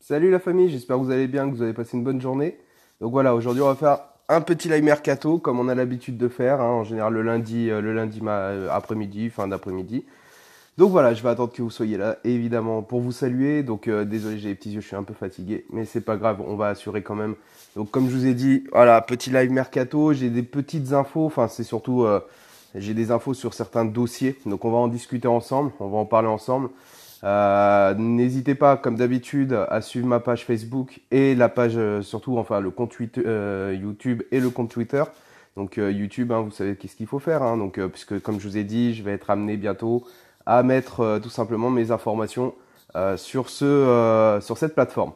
Salut la famille, j'espère que vous allez bien, que vous avez passé une bonne journée. Donc voilà, aujourd'hui on va faire un petit live mercato comme on a l'habitude de faire, en général le lundi après-midi, fin d'après-midi. Donc voilà, je vais attendre que vous soyez là, évidemment, pour vous saluer. Donc désolé, j'ai les petits yeux, je suis un peu fatigué, mais c'est pas grave, on va assurer quand même. Donc comme je vous ai dit, voilà, petit live mercato, j'ai des petites infos, enfin c'est surtout, j'ai des infos sur certains dossiers. Donc on va en discuter ensemble, on va en parler ensemble. N'hésitez pas, comme d'habitude, à suivre ma page Facebook et la page, surtout, enfin, le compte YouTube et le compte Twitter. Donc YouTube, vous savez qu'est-ce qu'il faut faire. Donc, puisque comme je vous ai dit, je vais être amené bientôt à mettre tout simplement mes informations sur cette plateforme.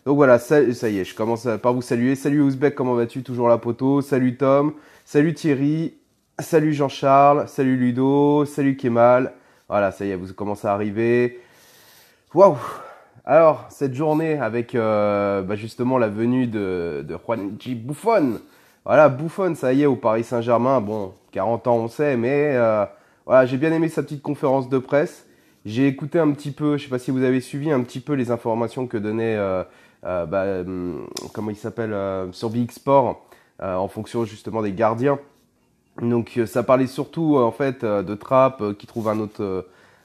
Donc voilà, ça y est, je commence par vous saluer. Salut Ouzbek, comment vas-tu? Toujours la poto. Salut Tom, salut Thierry, salut Jean-Charles, salut Ludo, salut Kemal. Voilà, ça y est, vous commencez à arriver. Waouh! Alors, cette journée avec justement la venue de Juanji Buffon. Voilà, Buffon, ça y est, au Paris Saint-Germain. Bon, 40 ans, on sait, mais voilà, j'ai bien aimé sa petite conférence de presse. J'ai écouté un petit peu, je sais pas si vous avez suivi un petit peu les informations que donnait, comment il s'appelle, sur Big Sport, en fonction justement des gardiens. Donc ça parlait surtout en fait de Trapp qui trouve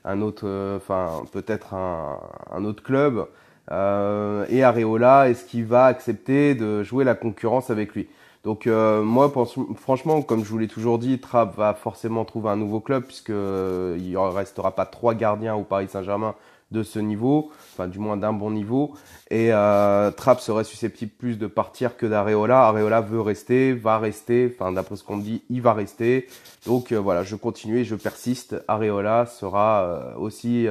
enfin peut-être un autre club et Areola, est-ce qu'il va accepter de jouer la concurrence avec lui? Donc moi franchement, comme je vous l'ai toujours dit, Trapp va forcément trouver un nouveau club puisque il ne restera pas trois gardiens au Paris Saint-Germain de ce niveau, enfin du moins d'un bon niveau. Et Trapp serait susceptible plus de partir que d'Areola. Areola veut rester, va rester, enfin d'après ce qu'on me dit, il va rester. Donc voilà, je continue et je persiste. Areola sera aussi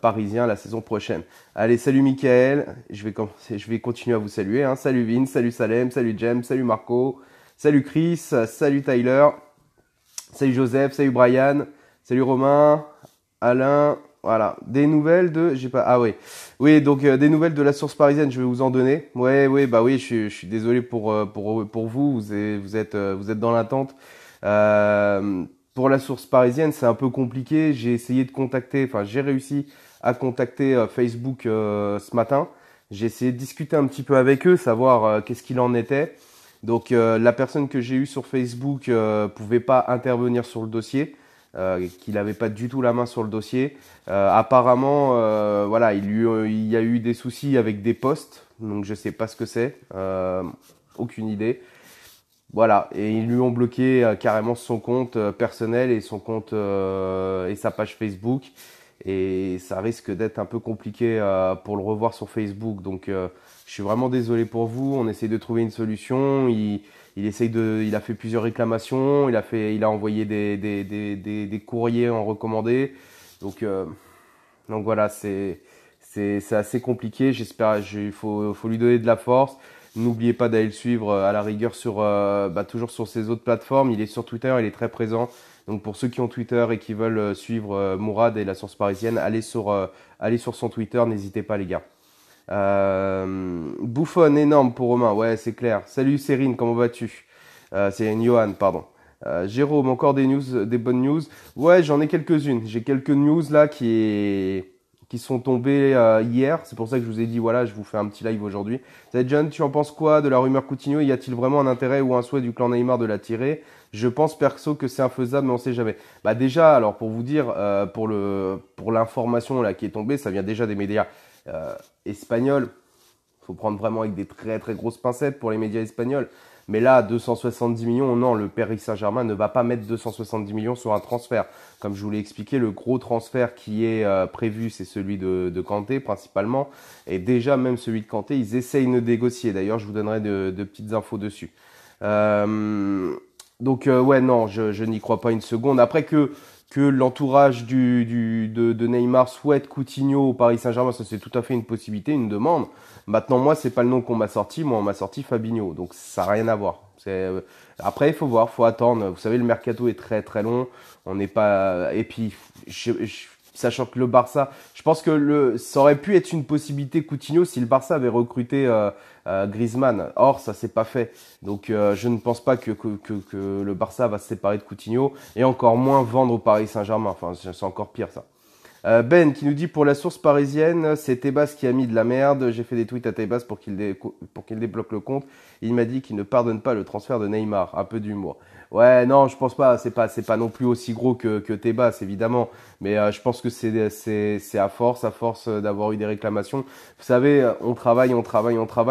parisien la saison prochaine. Allez, salut Michael, je vais continuer à vous saluer. Salut Vin, salut Salem, salut Jem, salut Marco, salut Chris, salut Tyler, salut Joseph, salut Brian, salut Romain, Alain. Voilà, des nouvelles de, j'ai pas, ah oui, oui, donc des nouvelles de la source parisienne, je vais vous en donner. Ouais, bah oui, je suis désolé pour vous, vous êtes dans l'attente. Pour la source parisienne, c'est un peu compliqué. J'ai essayé de contacter, enfin j'ai réussi à contacter Facebook ce matin. J'ai essayé de discuter un petit peu avec eux, savoir qu'est-ce qu'il en était. Donc la personne que j'ai eue sur Facebook pouvait pas intervenir sur le dossier, qu'il n'avait pas du tout la main sur le dossier. Apparemment, voilà, il y a eu des soucis avec des posts, donc je sais pas ce que c'est, aucune idée. Voilà, et ils lui ont bloqué carrément son compte personnel et son compte et sa page Facebook. Et ça risque d'être un peu compliqué pour le revoir sur Facebook. Donc je suis vraiment désolé pour vous. On essaie de trouver une solution. Il a fait plusieurs réclamations. Il a envoyé des courriers en recommandé. Donc, euh, donc voilà, c'est assez compliqué. Faut lui donner de la force. N'oubliez pas d'aller le suivre à la rigueur toujours sur ses autres plateformes. Il est sur Twitter, il est très présent. Donc pour ceux qui ont Twitter et qui veulent suivre Mourad et la source parisienne, allez sur son Twitter, n'hésitez pas les gars. Buffon énorme pour Romain, ouais c'est clair. Salut Cérine, comment vas-tu? C'est Johan, pardon. Jérôme, encore des news, des bonnes news. Ouais, j'en ai quelques-unes. J'ai quelques news là qui sont tombées hier. C'est pour ça que je vous ai dit, voilà, je vous fais un petit live aujourd'hui. Salut John, tu en penses quoi de la rumeur Coutinho? Y a-t-il vraiment un intérêt ou un souhait du clan Neymar de la tirer? Je pense perso que c'est infaisable, mais on sait jamais. Bah déjà, alors pour vous dire, pour l'information là qui est tombée, ça vient déjà des médias espagnols. Faut prendre vraiment avec des très très grosses pincettes pour les médias espagnols. Mais là, 270 millions, non, le Paris Saint-Germain ne va pas mettre 270 millions sur un transfert. Comme je vous l'ai expliqué, le gros transfert qui est prévu, c'est celui de Kanté principalement. Et déjà, même celui de Kanté, ils essayent de négocier. D'ailleurs, je vous donnerai de petites infos dessus. Ouais, non, je n'y crois pas une seconde. Après que l'entourage de Neymar souhaite Coutinho au Paris Saint-Germain, ça c'est tout à fait une possibilité, une demande. Maintenant, moi, c'est pas le nom qu'on m'a sorti. Moi, on m'a sorti Fabinho. Donc, ça n'a rien à voir. Après, il faut voir, faut attendre. Vous savez, le mercato est très très long. On n'est pas. Et puis, sachant que le Barça, je pense que ça aurait pu être une possibilité Coutinho si le Barça avait recruté Griezmann. Or, ça s'est pas fait. Donc, je ne pense pas que le Barça va se séparer de Coutinho et encore moins vendre au Paris Saint-Germain. Enfin, c'est encore pire ça. Ben qui nous dit pour la source parisienne, c'est Tebas qui a mis de la merde. J'ai fait des tweets à Tebas pour qu'il débloque le compte. Il m'a dit qu'il ne pardonne pas le transfert de Neymar. Un peu d'humour. Ouais, non, je pense pas. C'est pas non plus aussi gros que Tebas, évidemment. Mais je pense que c'est à force d'avoir eu des réclamations. Vous savez, on travaille,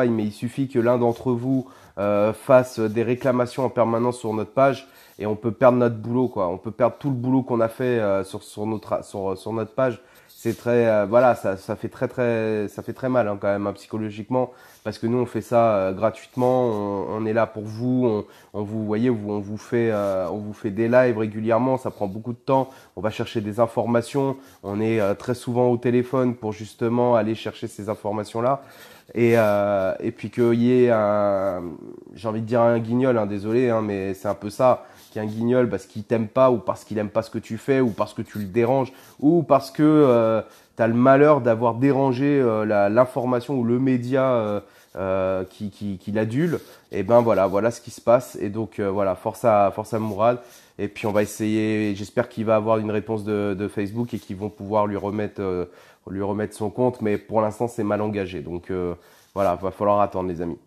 mais il suffit que l'un d'entre vous fasse des réclamations en permanence sur notre page et on peut perdre notre boulot, quoi. On peut perdre tout le boulot qu'on a fait sur notre page. C'est très voilà, ça fait ça fait très mal, hein, quand même, hein, psychologiquement, parce que nous on fait ça gratuitement. On est là pour vous. On vous voyez, on vous fait des lives régulièrement. Ça prend beaucoup de temps. On va chercher des informations. On est très souvent au téléphone pour justement aller chercher ces informations là. Et puis qu'il y ait j'ai envie de dire un guignol, hein, désolé, hein, mais c'est un peu ça, qu'il y ait un guignol parce qu'il t'aime pas ou parce qu'il aime pas ce que tu fais ou parce que tu le déranges ou parce que tu as le malheur d'avoir dérangé l'information ou le média qui l'adule. Et ben voilà ce qui se passe. Et donc voilà, force à Mourad. Et puis on va essayer, j'espère qu'il va avoir une réponse de Facebook et qu'ils vont pouvoir lui remettre son compte, mais pour l'instant c'est mal engagé. Donc voilà, va falloir attendre, les amis.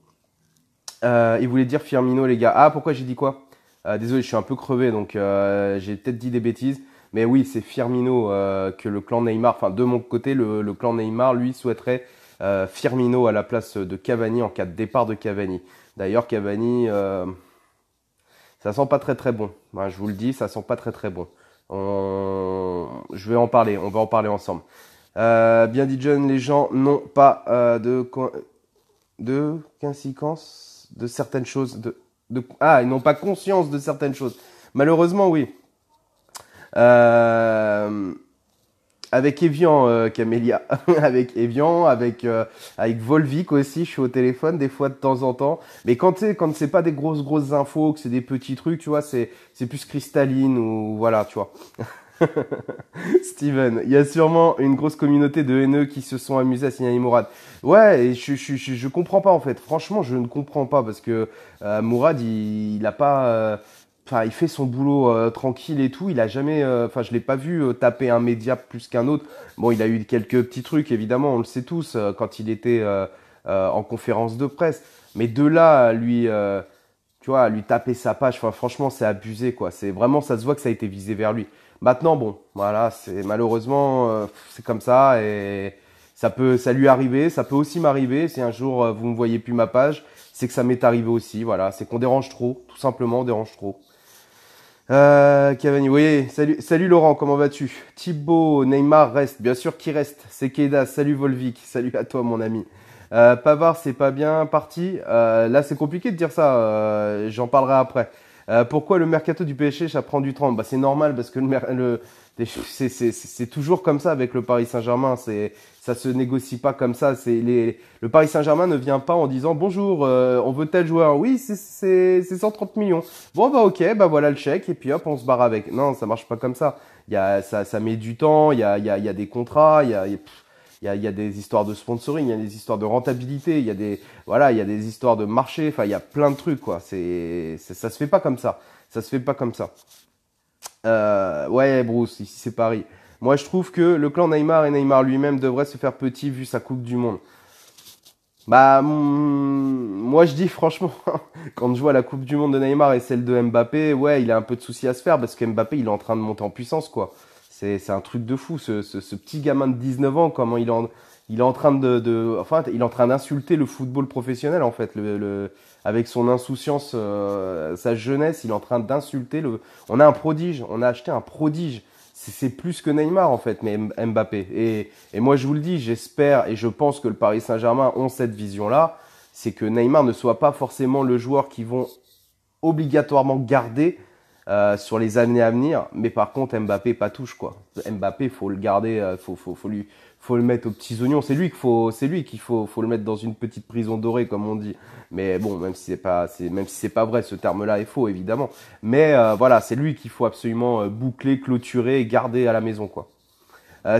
Il voulait dire Firmino, les gars. Ah, pourquoi j'ai dit quoi? Désolé, je suis un peu crevé, donc j'ai peut-être dit des bêtises. Mais oui, c'est Firmino que le clan Neymar, enfin de mon côté, le clan Neymar, lui, souhaiterait Firmino à la place de Cavani en cas de départ de Cavani. D'ailleurs, Cavani, ça sent pas très très bon. Ben, je vous le dis, ça sent pas très très bon. Je vais en parler, on va en parler ensemble. Bien dit John, les gens n'ont pas de conséquences de certaines choses. Ils n'ont pas conscience de certaines choses. Malheureusement, oui. Avec Evian, Camélia, avec Evian, avec Volvic aussi, je suis au téléphone des fois de temps en temps. Mais quand c'est pas des grosses infos, que c'est des petits trucs, tu vois, c'est plus cristalline ou voilà, tu vois. Steven, il y a sûrement une grosse communauté de haineux qui se sont amusés à signaler Mourad. Ouais, et je comprends pas en fait. Franchement, je ne comprends pas parce que Mourad, il a pas, enfin, il fait son boulot tranquille et tout. Il a jamais, enfin, je l'ai pas vu taper un média plus qu'un autre. Bon, il a eu quelques petits trucs, évidemment, on le sait tous, quand il était en conférence de presse. Mais de là, tu vois, à lui taper sa page, enfin, franchement, c'est abusé, quoi. C'est vraiment, ça se voit que ça a été visé vers lui. Maintenant, bon, voilà, c'est malheureusement, c'est comme ça et ça lui arriver, ça peut aussi m'arriver. Si un jour vous ne voyez plus ma page, c'est que ça m'est arrivé aussi. Voilà, c'est qu'on dérange trop, tout simplement, on dérange trop. Cavani, oui, salut Laurent, comment vas-tu? Thibaut, Neymar reste, bien sûr qu'il reste. C'est Keida, salut Volvic, salut à toi mon ami. Pavard, c'est pas bien parti. Là, c'est compliqué de dire ça. J'en parlerai après. Pourquoi le mercato du PSG, ça prend du temps? Bah, c'est normal parce que c'est toujours comme ça avec le Paris Saint-Germain. Ça se négocie pas comme ça. Le Paris Saint-Germain ne vient pas en disant bonjour, on veut tel joueur. Oui, c'est 130 millions. Bon, bah, ok, bah, voilà le chèque et puis hop, on se barre avec. Non, ça marche pas comme ça. Ça met du temps, il y a des contrats, il y a des histoires de sponsoring, il y a des histoires de rentabilité, il y a des histoires de marché, enfin, il y a plein de trucs, quoi. Ça se fait pas comme ça. Ça se fait pas comme ça. Ouais, Bruce, ici c'est Paris. Moi, je trouve que le clan Neymar et Neymar lui-même devraient se faire petit vu sa Coupe du Monde. Bah, moi je dis franchement, quand je vois la Coupe du Monde de Neymar et celle de Mbappé, ouais, il a un peu de soucis à se faire parce que Mbappé, il est en train de monter en puissance, quoi. C'est un truc de fou, ce petit gamin de 19 ans, comment il est en train enfin, il est en train d'insulter le football professionnel, en fait, avec son insouciance, sa jeunesse, il est en train d'insulter on a un prodige, on a acheté un prodige. C'est plus que Neymar en fait, mais Mbappé. Et moi je vous le dis, j'espère et je pense que le Paris Saint-Germain ont cette vision-là, c'est que Neymar ne soit pas forcément le joueur qu'ils vont obligatoirement garder sur les années à venir, mais par contre Mbappé pas touche quoi. Mbappé faut le garder, faut le mettre aux petits oignons. C'est lui qu'il faut le mettre dans une petite prison dorée comme on dit. Mais bon, même si c'est pas vrai, ce terme-là est faux évidemment. Mais voilà, c'est lui qu'il faut absolument boucler, clôturer et garder à la maison quoi.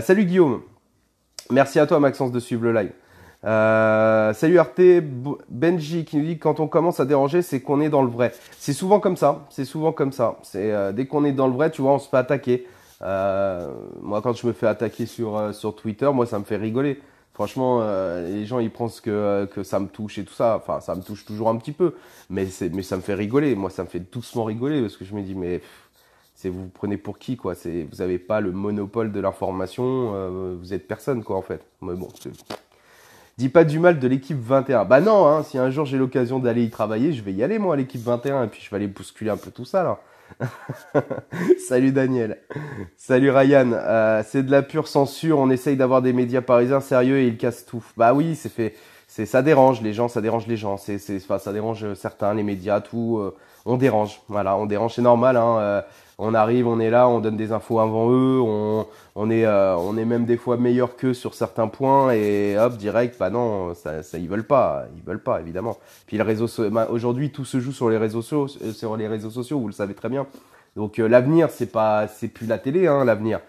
Salut Guillaume, merci à toi Maxence de suivre le live. Salut RT, Benji qui nous dit que quand on commence à déranger, c'est qu'on est dans le vrai. C'est souvent comme ça. C'est souvent comme ça. Dès qu'on est dans le vrai, tu vois, on se fait attaquer. Moi, quand je me fais attaquer sur Twitter, moi, ça me fait rigoler. Franchement, les gens, ils pensent que ça me touche et tout ça. Enfin, ça me touche toujours un petit peu, mais ça me fait rigoler. Moi, ça me fait doucement rigoler parce que je me dis, mais vous vous prenez pour qui, quoi? Vous avez pas le monopole de l'information. Vous êtes personne, quoi, en fait. Mais bon, dis pas du mal de l'équipe 21. Bah non, hein, si un jour j'ai l'occasion d'aller y travailler, je vais y aller, moi, à l'équipe 21, et puis je vais aller bousculer un peu tout ça, là. Salut Daniel. Salut Ryan. C'est de la pure censure. On essaye d'avoir des médias parisiens sérieux et ils cassent tout. Bah oui, ça dérange les gens, ça dérange les gens. Enfin, ça dérange certains, les médias, tout. On dérange. Voilà, on dérange, c'est normal. Hein. On arrive, on est là, on donne des infos avant eux. On est même des fois meilleur qu'eux sur certains points et hop, direct. Bah non, ils veulent pas, évidemment. Puis aujourd'hui, tout se joue sur les réseaux sociaux, vous le savez très bien. Donc l'avenir, c'est plus la télé, hein, l'avenir,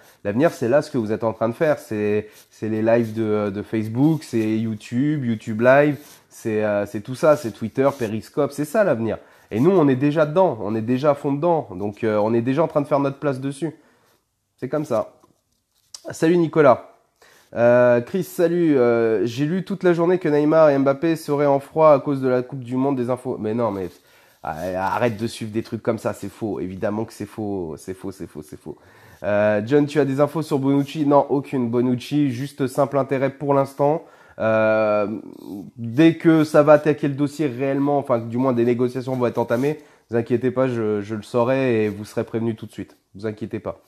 c'est là ce que vous êtes en train de faire. C'est les lives de Facebook, c'est YouTube Live, c'est tout ça, c'est Twitter, Periscope, c'est ça l'avenir. Et nous, on est déjà dedans, on est déjà à fond dedans. Donc on est déjà en train de faire notre place dessus. C'est comme ça. Salut Nicolas. Chris, salut. J'ai lu toute la journée que Neymar et Mbappé seraient en froid à cause de la Coupe du Monde des infos. Mais non, mais arrête de suivre des trucs comme ça, c'est faux. Évidemment que c'est faux. C'est faux. John, tu as des infos sur Bonucci? Non, aucune. Bonucci, juste simple intérêt pour l'instant. Dès que ça va attaquer le dossier réellement, enfin du moins des négociations vont être entamées, vous inquiétez pas, je le saurai et vous serez prévenu tout de suite. Vous inquiétez pas.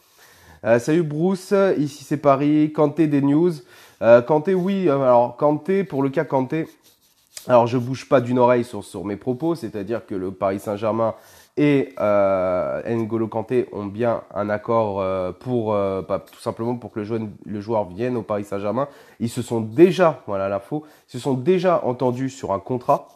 Salut Bruce, ici c'est Paris. Kanté des news. Kanté, oui. Alors Kanté, pour le cas Kanté, alors je bouge pas d'une oreille sur mes propos, c'est-à-dire que le Paris Saint-Germain et N'Golo Kanté ont bien un accord tout simplement pour que le joueur vienne au Paris Saint-Germain. Ils se sont déjà, voilà l'info, ils se sont déjà entendus sur un contrat.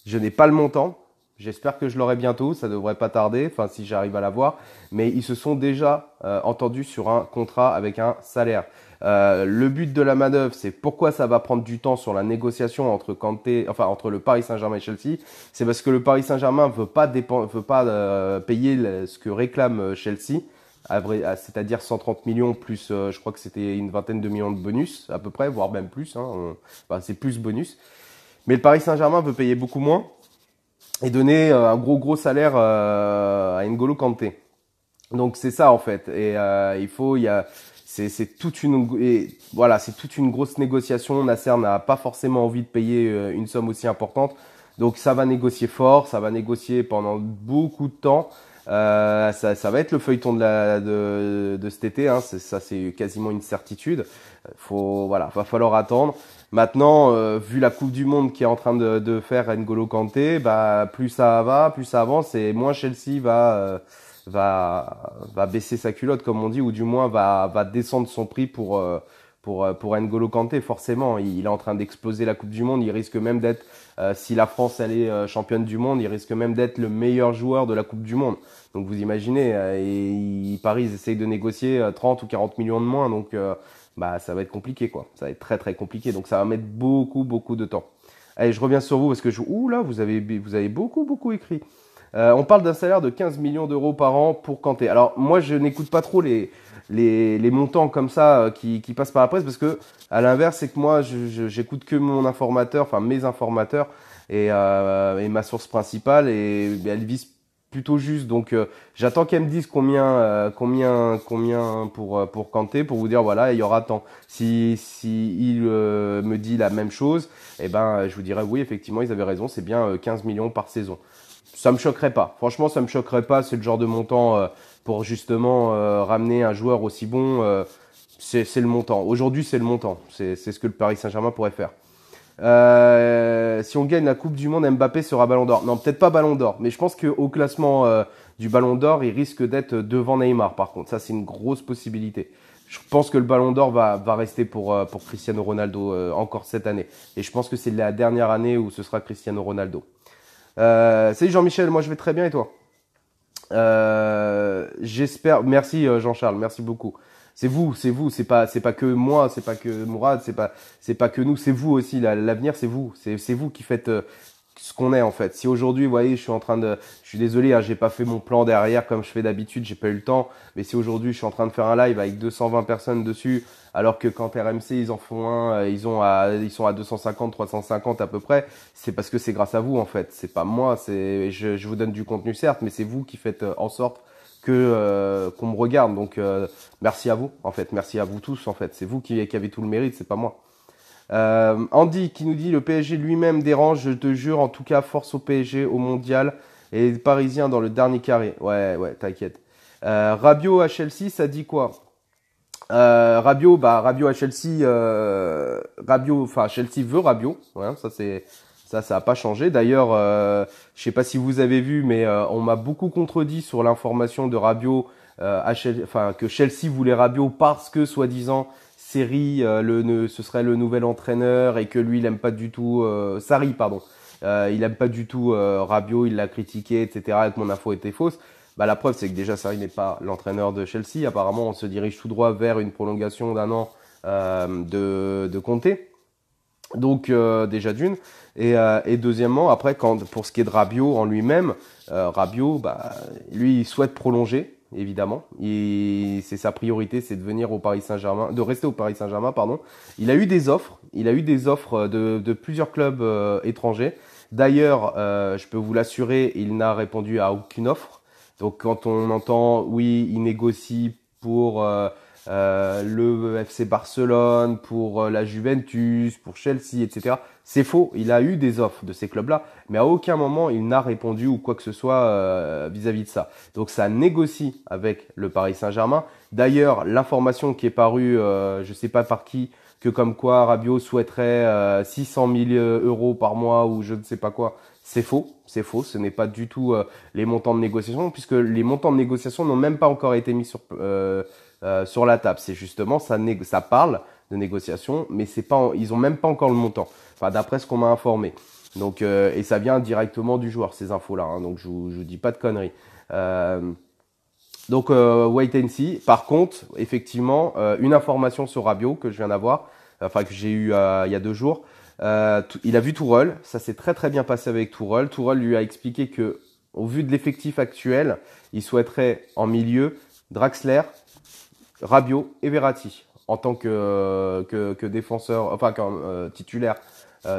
Je n'ai pas le montant. J'espère que je l'aurai bientôt, ça devrait pas tarder, enfin si j'arrive à l'avoir. Mais ils se sont déjà entendus sur un contrat avec un salaire. Le but de la manœuvre, c'est pourquoi ça va prendre du temps sur la négociation entre le Paris Saint-Germain et Chelsea. C'est parce que le Paris Saint-Germain veut pas payer ce que réclame Chelsea, c'est-à-dire 130 millions plus, je crois que c'était une vingtaine de millions de bonus à peu près, voire même plus. Hein, c'est plus bonus. Mais le Paris Saint-Germain veut payer beaucoup moins et donner un gros salaire à N'Golo Kanté. Donc c'est ça en fait. Et c'est toute une grosse négociation. Nasser n'a pas forcément envie de payer une somme aussi importante. Donc ça va négocier fort, ça va négocier pendant beaucoup de temps. Ça va être le feuilleton de cet été. Hein. C'est quasiment une certitude. Va falloir attendre. Maintenant, vu la Coupe du Monde qui est en train de faire N'Golo Kanté, bah plus ça avance et moins Chelsea va baisser sa culotte comme on dit, ou du moins va descendre son prix pour N'Golo Kanté. Forcément, il est en train d'exploser la Coupe du Monde. Il risque même d'être, si la France elle est championne du monde, il risque même d'être le meilleur joueur de la Coupe du Monde. Donc vous imaginez, Paris essaye de négocier 30 ou 40 millions de moins, donc ça va être compliqué quoi. Ça va être très très compliqué. Donc ça va mettre beaucoup de temps. Allez, je reviens sur vous parce que vous avez beaucoup écrit. On parle d'un salaire de 15 millions d'euros par an pour Kanté. Alors moi je n'écoute pas trop les montants comme ça qui passent par la presse parce que à l'inverse c'est que moi j'écoute que mon informateur, enfin mes informateurs et ma source principale et elle vise plutôt juste. Donc j'attends qu'elle me dise combien pour Kanté pour vous dire voilà il y aura tant. Si il me dit la même chose, je vous dirais oui effectivement ils avaient raison, c'est bien 15 millions par saison. Ça me choquerait pas. Franchement, ça me choquerait pas. C'est le genre de montant pour justement ramener un joueur aussi bon. C'est le montant. Aujourd'hui, c'est le montant. C'est ce que le Paris Saint-Germain pourrait faire. Si on gagne la Coupe du Monde, Mbappé sera Ballon d'Or. Non, peut-être pas Ballon d'Or, mais je pense qu'au classement du Ballon d'Or, il risque d'être devant Neymar. Par contre, ça c'est une grosse possibilité. Je pense que le Ballon d'Or va rester pour Cristiano Ronaldo encore cette année. Et je pense que c'est la dernière année où ce sera Cristiano Ronaldo. Salut Jean-Michel, moi je vais très bien et toi? J'espère. Merci Jean-Charles, merci beaucoup. C'est vous, c'est pas que moi, c'est pas que Mourad, c'est pas que nous, c'est vous aussi. L'avenir, c'est vous qui faites ce qu'on est en fait. Si aujourd'hui, vous voyez, je suis désolé, hein, j'ai pas fait mon plan derrière comme je fais d'habitude, j'ai pas eu le temps. Mais si aujourd'hui je suis en train de faire un live avec 220 personnes dessus, alors que quand RMC ils en font un, ils sont à 250, 350 à peu près, c'est parce que c'est grâce à vous en fait. C'est pas moi, je vous donne du contenu certes, mais c'est vous qui faites en sorte que qu'on me regarde. Donc merci à vous en fait, merci à vous tous en fait. C'est vous qui avez tout le mérite, c'est pas moi. Andy qui nous dit le PSG lui-même dérange, je te jure, en tout cas force au PSG au mondial et les Parisiens dans le dernier carré. Ouais, t'inquiète. Rabiot à Chelsea, ça dit quoi? Rabiot à Chelsea, Chelsea veut Rabiot. Ouais, ça a pas changé. D'ailleurs, je sais pas si vous avez vu, mais on m'a beaucoup contredit sur l'information de Rabiot, que Chelsea voulait Rabiot parce que soi-disant Sarri, ce serait le nouvel entraîneur et que lui il aime pas du tout Sarri, pardon. Il aime pas du tout Rabiot, il l'a critiqué, etc. Et que mon info était fausse. Bah, la preuve, c'est que déjà Sarri n'est pas l'entraîneur de Chelsea. Apparemment, on se dirige tout droit vers une prolongation d'un an de Conte. Donc déjà d'une. Et deuxièmement, après, pour ce qui est de Rabiot en lui-même, Rabiot, lui, il souhaite prolonger, évidemment. C'est sa priorité, c'est de venir au Paris Saint-Germain, de rester au Paris Saint-Germain, pardon. Il a eu des offres. Il a eu des offres de plusieurs clubs étrangers. D'ailleurs, je peux vous l'assurer, il n'a répondu à aucune offre. Donc quand on entend, oui, il négocie pour le FC Barcelone, pour la Juventus, pour Chelsea, etc. C'est faux, il a eu des offres de ces clubs-là, mais à aucun moment il n'a répondu ou quoi que ce soit vis-à-vis de ça. Donc ça négocie avec le Paris Saint-Germain. D'ailleurs, l'information qui est parue, je ne sais pas par qui, que comme quoi Rabiot souhaiterait 600 000 euros par mois ou je ne sais pas quoi. C'est faux, ce n'est pas du tout les montants de négociation, puisque les montants de négociation n'ont même pas encore été mis sur la table. C'est justement, ça parle de négociation, mais ils ont même pas encore le montant. Enfin, d'après ce qu'on m'a informé. Donc, et ça vient directement du joueur, ces infos-là. Hein, donc, je vous dis pas de conneries. Donc, wait and see. Par contre, effectivement, une information sur Rabiot que je viens d'avoir, que j'ai eu il y a 2 jours. Il a vu Tourelle, ça s'est très très bien passé avec Tourelle. Tourelle lui a expliqué que, au vu de l'effectif actuel, il souhaiterait en milieu Draxler, Rabiot et Verratti en tant que défenseur, comme titulaire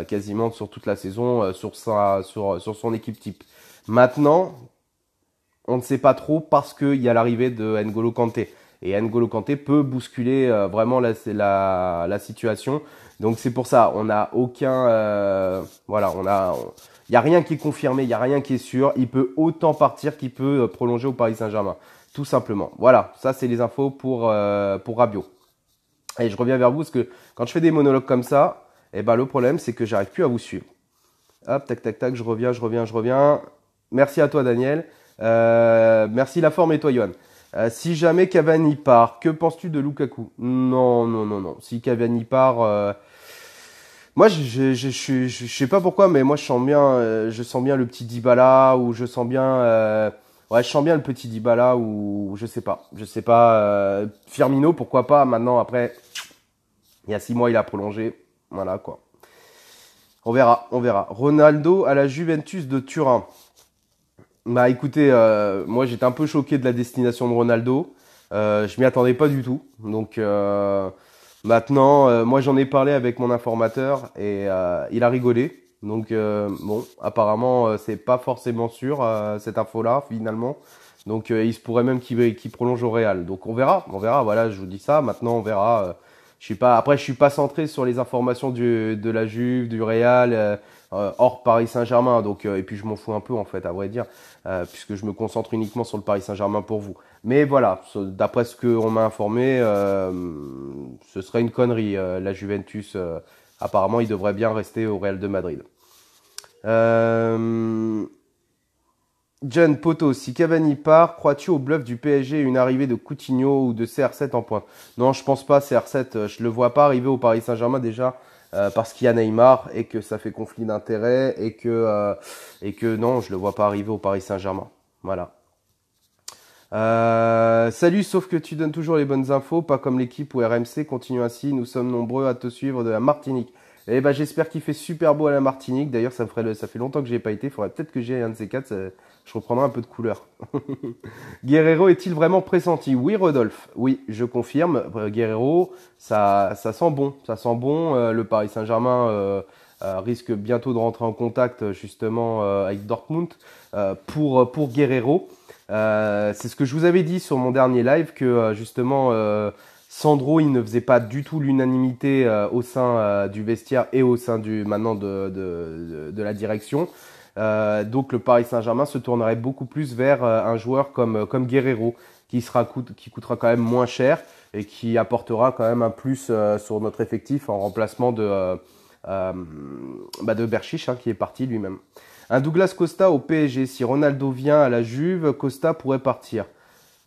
quasiment sur toute la saison sur son équipe type. Maintenant, on ne sait pas trop parce qu'il y a l'arrivée de N'Golo Kanté. Et N'Golo Kanté peut bousculer vraiment la situation. Donc c'est pour ça, on n'a aucun, il n'y a rien qui est confirmé, il n'y a rien qui est sûr. Il peut autant partir qu'il peut prolonger au Paris Saint-Germain, tout simplement. Voilà, ça c'est les infos pour Rabiot. Et je reviens vers vous parce que quand je fais des monologues comme ça, le problème c'est que j'arrive plus à vous suivre. Hop, tac, tac, tac, je reviens. Merci à toi Daniel. Merci la forme et toi Yohan. Si jamais Cavani part, que penses-tu de Lukaku? Non. Si Cavani part, moi je sais pas pourquoi, mais moi je sens bien le petit Dybala ou je sens bien, je sens bien le petit Dybala ou je sais pas. Firmino, pourquoi pas? Maintenant après, il y a 6 mois il a prolongé, voilà quoi. On verra. Ronaldo à la Juventus de Turin. Bah écoutez, moi j'étais un peu choqué de la destination de Ronaldo. Je m'y attendais pas du tout. Donc maintenant, moi j'en ai parlé avec mon informateur et il a rigolé. Donc bon, apparemment c'est pas forcément sûr cette info-là finalement. Donc il se pourrait même qu'il prolonge au Real. Donc on verra. Voilà, je vous dis ça. Maintenant on verra. Après je suis pas centré sur les informations de la Juve, du Real. Hors Paris Saint-Germain, donc et puis je m'en fous un peu en fait, à vrai dire, puisque je me concentre uniquement sur le Paris Saint-Germain pour vous. Mais voilà, d'après ce qu'on m'a informé, ce serait une connerie. La Juventus, apparemment, il devrait bien rester au Real de Madrid. John Poto, si Cavani part, crois-tu au bluff du PSG une arrivée de Coutinho ou de CR7 en pointe? Non, je pense pas. CR7, je le vois pas arriver au Paris Saint-Germain déjà. Parce qu'il y a Neymar et que ça fait conflit d'intérêts et que non, je le vois pas arriver au Paris Saint-Germain. Voilà. Salut, sauf que tu donnes toujours les bonnes infos, pas comme l'équipe ou RMC. Continue ainsi, nous sommes nombreux à te suivre de la Martinique. Et ben j'espère qu'il fait super beau à la Martinique. D'ailleurs, ça fait longtemps que j'y ai pas été. Il faudrait peut-être que j'y aille un de ces quatre. Je reprendrai un peu de couleur. Guerrero est-il vraiment pressenti? Oui, Rodolphe. Oui, je confirme. Guerrero, ça sent bon. Ça sent bon. Le Paris Saint-Germain risque bientôt de rentrer en contact justement avec Dortmund pour Guerrero. C'est ce que je vous avais dit sur mon dernier live que justement Sandro il ne faisait pas du tout l'unanimité au sein du vestiaire et au sein du maintenant de la direction. Donc le Paris Saint-Germain se tournerait beaucoup plus vers un joueur comme Guerrero qui coûtera quand même moins cher et qui apportera quand même un plus sur notre effectif en remplacement de Berchiche qui est parti lui-même. Un Douglas Costa au PSG. Si Ronaldo vient à la Juve, Costa pourrait partir.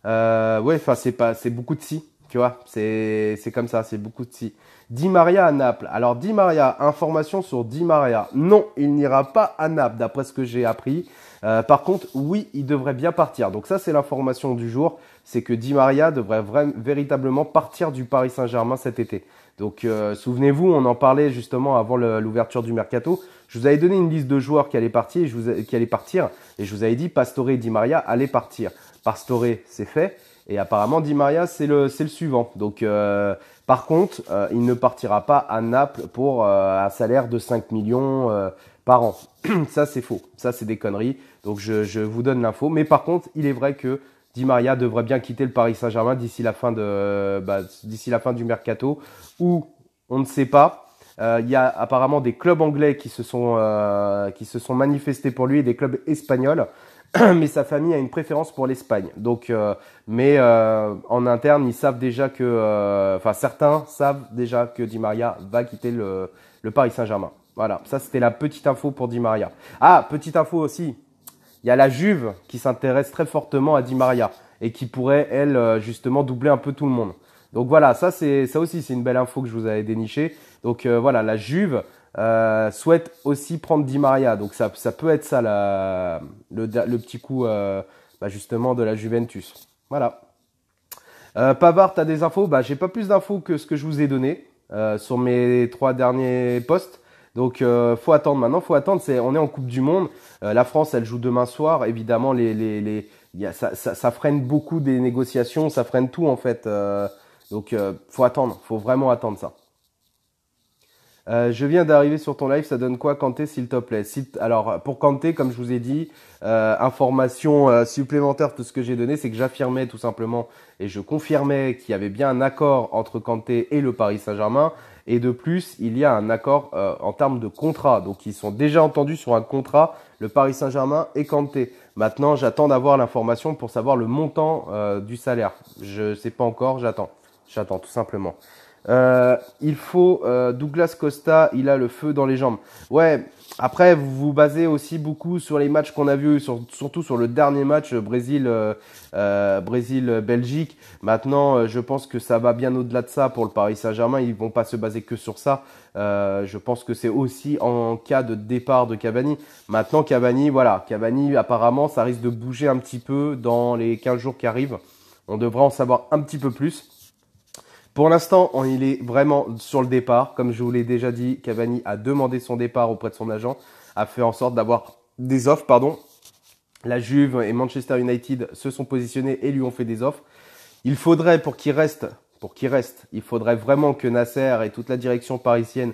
Ouais, enfin c'est beaucoup de si, tu vois. C'est comme ça, c'est beaucoup de si. Di Maria à Naples. Alors Di Maria, information sur Di Maria. Non, il n'ira pas à Naples, d'après ce que j'ai appris. Par contre, oui, il devrait bien partir. Donc ça, c'est l'information du jour. C'est que Di Maria devrait véritablement partir du Paris Saint-Germain cet été. Donc souvenez-vous, on en parlait justement avant l'ouverture du mercato. Je vous avais donné une liste de joueurs qui allaient partir, et je vous avais dit Pastore et Di Maria allaient partir. Pastore, c'est fait, et apparemment Di Maria, c'est le suivant. Donc par contre, il ne partira pas à Naples pour un salaire de 5 millions par an. Ça, c'est faux. Ça, c'est des conneries. Donc je vous donne l'info. Mais par contre, il est vrai que Di Maria devrait bien quitter le Paris Saint-Germain d'ici la fin du mercato, ou on ne sait pas. Il y a apparemment des clubs anglais qui se sont manifestés pour lui et des clubs espagnols, mais sa famille a une préférence pour l'Espagne. Donc, en interne, ils savent déjà que, certains savent déjà que Di Maria va quitter le Paris Saint-Germain. Voilà, ça c'était la petite info pour Di Maria. Ah, petite info aussi. Il y a la Juve qui s'intéresse très fortement à Di Maria et qui pourrait, elle, justement, doubler un peu tout le monde. Donc voilà, ça aussi, c'est une belle info que je vous avais dénichée. Donc voilà, la Juve souhaite aussi prendre Di Maria. Donc ça peut être ça le petit coup justement de la Juventus. Voilà. Pavard, t'as des infos? J'ai pas plus d'infos que ce que je vous ai donné sur mes 3 derniers posts. Donc faut attendre maintenant, on est en Coupe du Monde. La France, elle joue demain soir. Évidemment, ça freine beaucoup des négociations, ça freine tout en fait. Donc faut attendre, faut vraiment attendre ça. Je viens d'arriver sur ton live, ça donne quoi Kanté s'il te plaît? Alors pour Kanté, comme je vous ai dit, information supplémentaire de ce que j'ai donné, c'est que j'affirmais tout simplement et je confirmais qu'il y avait bien un accord entre Kanté et le Paris Saint-Germain. Et de plus, il y a un accord en termes de contrat. Donc ils sont déjà entendus sur un contrat, le Paris Saint-Germain et Kanté. Maintenant, j'attends d'avoir l'information pour savoir le montant du salaire. Je sais pas encore, j'attends tout simplement. Il faut Douglas Costa, il a le feu dans les jambes. Ouais, après vous vous basez aussi beaucoup sur les matchs qu'on a vus, surtout sur le dernier match Brésil-Belgique. Maintenant, je pense que ça va bien au-delà de ça pour le Paris Saint-Germain. Ils vont pas se baser que sur ça. Je pense que c'est aussi en cas de départ de Cavani. Maintenant, Cavani, apparemment, ça risque de bouger un petit peu dans les 15 jours qui arrivent. On devrait en savoir un petit peu plus. Pour l'instant, il est vraiment sur le départ. Comme je vous l'ai déjà dit, Cavani a demandé son départ auprès de son agent, a fait en sorte d'avoir des offres, La Juve et Manchester United se sont positionnés et lui ont fait des offres. Il faudrait, pour qu'il reste, il faudrait vraiment que Nasser et toute la direction parisienne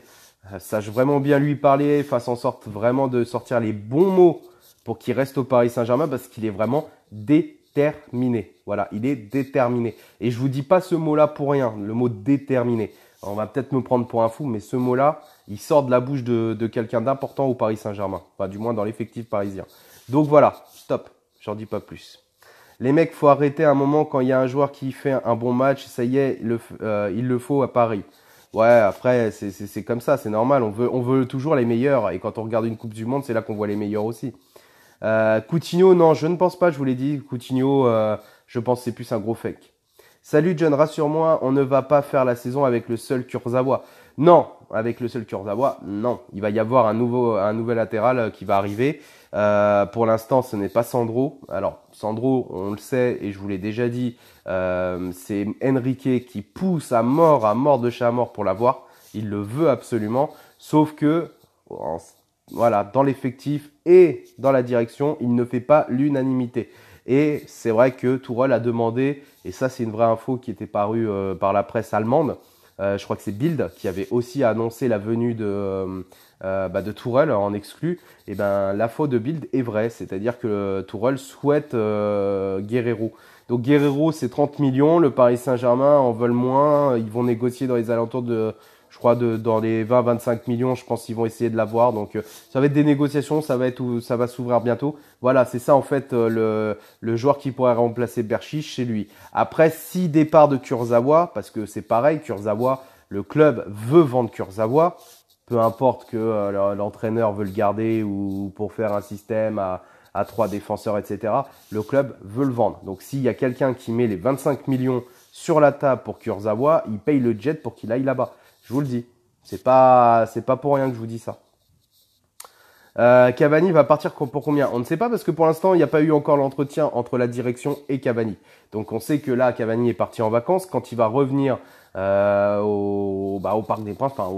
sachent vraiment bien lui parler, fassent en sorte vraiment de sortir les bons mots pour qu'il reste au Paris Saint-Germain parce qu'il est vraiment déterminé. Voilà, il est déterminé. Et je vous dis pas ce mot-là pour rien, le mot déterminé. On va peut-être me prendre pour un fou, mais ce mot-là, il sort de la bouche de quelqu'un d'important au Paris Saint-Germain. Enfin, du moins dans l'effectif parisien. Donc voilà, stop, j'en dis pas plus. Les mecs, faut arrêter un moment quand il y a un joueur qui fait un bon match, ça y est, il le faut à Paris. Ouais, après, c'est comme ça, c'est normal. On veut toujours les meilleurs. Et quand on regarde une Coupe du Monde, c'est là qu'on voit les meilleurs aussi. Coutinho, non, je ne pense pas, je vous l'ai dit. Coutinho, je pense que c'est plus un gros fake. Salut John, rassure-moi, on ne va pas faire la saison avec le seul Kurzawa. Non, avec le seul Kurzawa, non. Il va y avoir un nouvel latéral qui va arriver. Pour l'instant, ce n'est pas Sandro. Alors, Sandro, on le sait, et je vous l'ai déjà dit, c'est Enrique qui pousse à mort de chat à mort pour l'avoir. Il le veut absolument. Sauf que, voilà, dans l'effectif et dans la direction, il ne fait pas l'unanimité. Et c'est vrai que Tourelle a demandé, et ça c'est une vraie info qui était parue par la presse allemande, je crois que c'est Bild qui avait aussi annoncé la venue de Tourelle en exclu. Et ben l'info de Bild est vraie, c'est-à-dire que Tourelle souhaite Guerreiro. Donc Guerreiro c'est 30 millions, le Paris Saint-Germain en veulent moins, ils vont négocier dans les alentours de, je crois, dans les 20-25 millions, je pense qu'ils vont essayer de l'avoir. Donc ça va être des négociations, ça va s'ouvrir bientôt. Voilà, c'est ça en fait le joueur qui pourrait remplacer Berchiche, c'est lui. Après, si départ de Kurzawa, parce que c'est pareil, Kurzawa, le club veut vendre Kurzawa, peu importe que l'entraîneur veut le garder ou pour faire un système à 3 défenseurs, etc. Le club veut le vendre. Donc s'il y a quelqu'un qui met les 25 millions sur la table pour Kurzawa, il paye le jet pour qu'il aille là-bas. Je vous le dis. C'est pas pour rien que je vous dis ça. Cavani va partir pour combien? On ne sait pas parce que pour l'instant, il n'y a pas eu encore l'entretien entre la direction et Cavani. Donc on sait que là, Cavani est parti en vacances. Quand il va revenir au Parc des Princes, enfin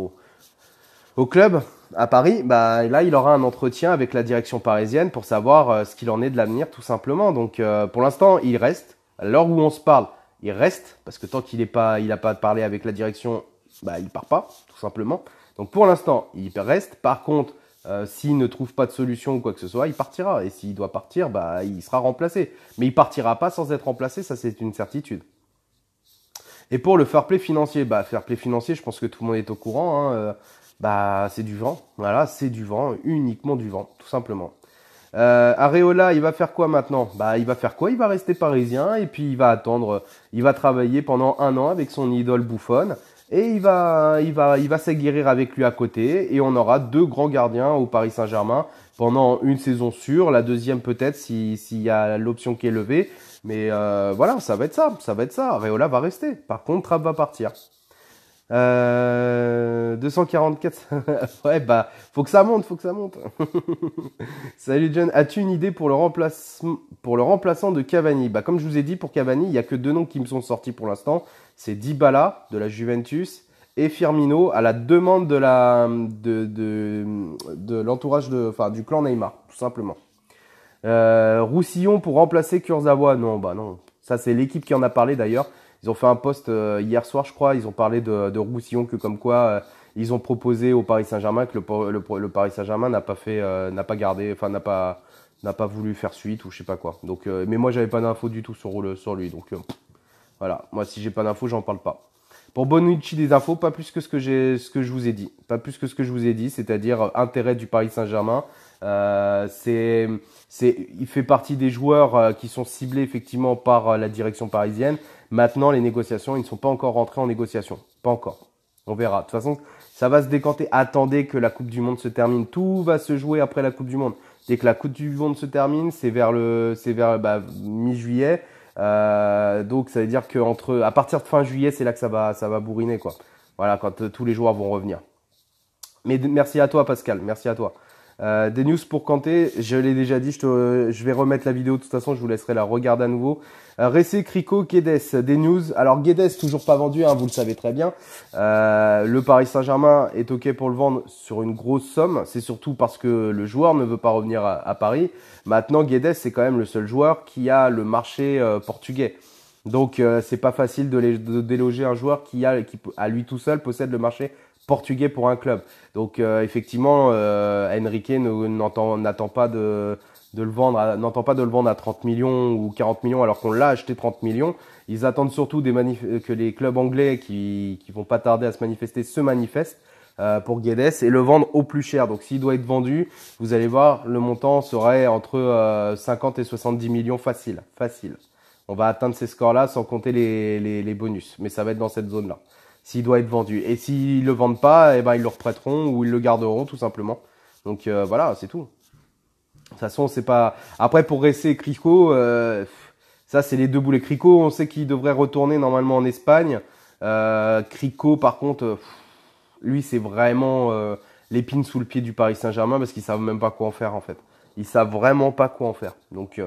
au club à Paris, là il aura un entretien avec la direction parisienne pour savoir ce qu'il en est de l'avenir tout simplement. Donc pour l'instant, il reste. À l'heure où on se parle, il reste parce que tant qu'il n'a pas parlé avec la direction, il part pas tout simplement. Donc pour l'instant, il reste. Par contre, s'il ne trouve pas de solution ou quoi que ce soit, il partira. Et s'il doit partir, il sera remplacé. Mais il partira pas sans être remplacé, ça c'est une certitude. Et pour le fair play financier, fair play financier, je pense que tout le monde est au courant. C'est du vent. Voilà, c'est du vent, uniquement du vent, tout simplement. Areola, il va faire quoi maintenant? Il va faire quoi? Il va rester parisien et puis il va attendre. Il va travailler pendant 1 an avec son idole bouffonne. Et il va s'aguerrir avec lui à côté et on aura 2 grands gardiens au Paris Saint-Germain pendant une saison sûre, la deuxième peut-être s'il y a l'option qui est levée. Mais voilà, ça va être ça. Areola va rester. Par contre, Trapp va partir. 244. Ouais, faut que ça monte. Salut John, as-tu une idée pour le remplaçant de Cavani? Comme je vous ai dit, pour Cavani, il y a que 2 noms qui me sont sortis pour l'instant. C'est Dybala de la Juventus et Firmino à la demande de l'entourage du clan Neymar, tout simplement. Roussillon pour remplacer Kurzawa? Non, non. Ça, c'est l'équipe qui en a parlé d'ailleurs. Ils ont fait un post hier soir, je crois. Ils ont parlé de Roussillon, que comme quoi ils ont proposé au Paris Saint-Germain, que le Paris Saint-Germain n'a pas voulu faire suite ou je sais pas quoi. Donc, mais moi, j'avais pas d'infos du tout sur lui. Donc voilà. Moi, si j'ai pas d'infos, j'en parle pas. Pour Bonucci, des infos, pas plus que ce que je vous ai dit. Pas plus que ce que je vous ai dit, c'est-à-dire intérêt du Paris Saint-Germain. Il fait partie des joueurs qui sont ciblés effectivement par la direction parisienne. Maintenant, les négociations, ils ne sont pas encore rentrés en négociation. Pas encore. On verra. De toute façon, ça va se décanter. Attendez que la Coupe du Monde se termine. Tout va se jouer après la Coupe du Monde. Dès que la Coupe du Monde se termine, c'est vers mi-juillet. Donc ça veut dire que à partir de fin juillet, c'est là que ça va bourriner quoi. Voilà, quand tous les joueurs vont revenir. Mais merci à toi Pascal, merci à toi. Des news pour Kanté, je l'ai déjà dit, je vais remettre la vidéo de toute façon, je vous laisserai la regarder à nouveau. Ressé, Crico, Guedes, des news. Alors Guedes toujours pas vendu, vous le savez très bien. Le Paris Saint-Germain est ok pour le vendre sur une grosse somme. C'est surtout parce que le joueur ne veut pas revenir à Paris. Maintenant Guedes c'est quand même le seul joueur qui a le marché portugais. Donc c'est pas facile de déloger un joueur qui à lui tout seul possède le marché portugais pour un club. Donc effectivement, Enrique n'entend pas de le vendre à 30 millions ou 40 millions alors qu'on l'a acheté 30 millions. Ils attendent surtout que les clubs anglais qui vont pas tarder à se manifestent pour Guedes et le vendre au plus cher. Donc s'il doit être vendu, vous allez voir, le montant serait entre 50 et 70 millions facile. On va atteindre ces scores-là sans compter les bonus, mais ça va être dans cette zone-là. S'il doit être vendu. Et s'ils le vendent pas, ils le reprêteront ou ils le garderont tout simplement. Donc voilà, c'est tout. De toute façon, c'est pas. Après pour Ressé et Crico, ça c'est les deux boulets. Crico, on sait qu'il devrait retourner normalement en Espagne. Crico, par contre, lui c'est vraiment l'épine sous le pied du Paris Saint-Germain parce qu'ils savent même pas quoi en faire en fait. Ils savent vraiment pas quoi en faire. Donc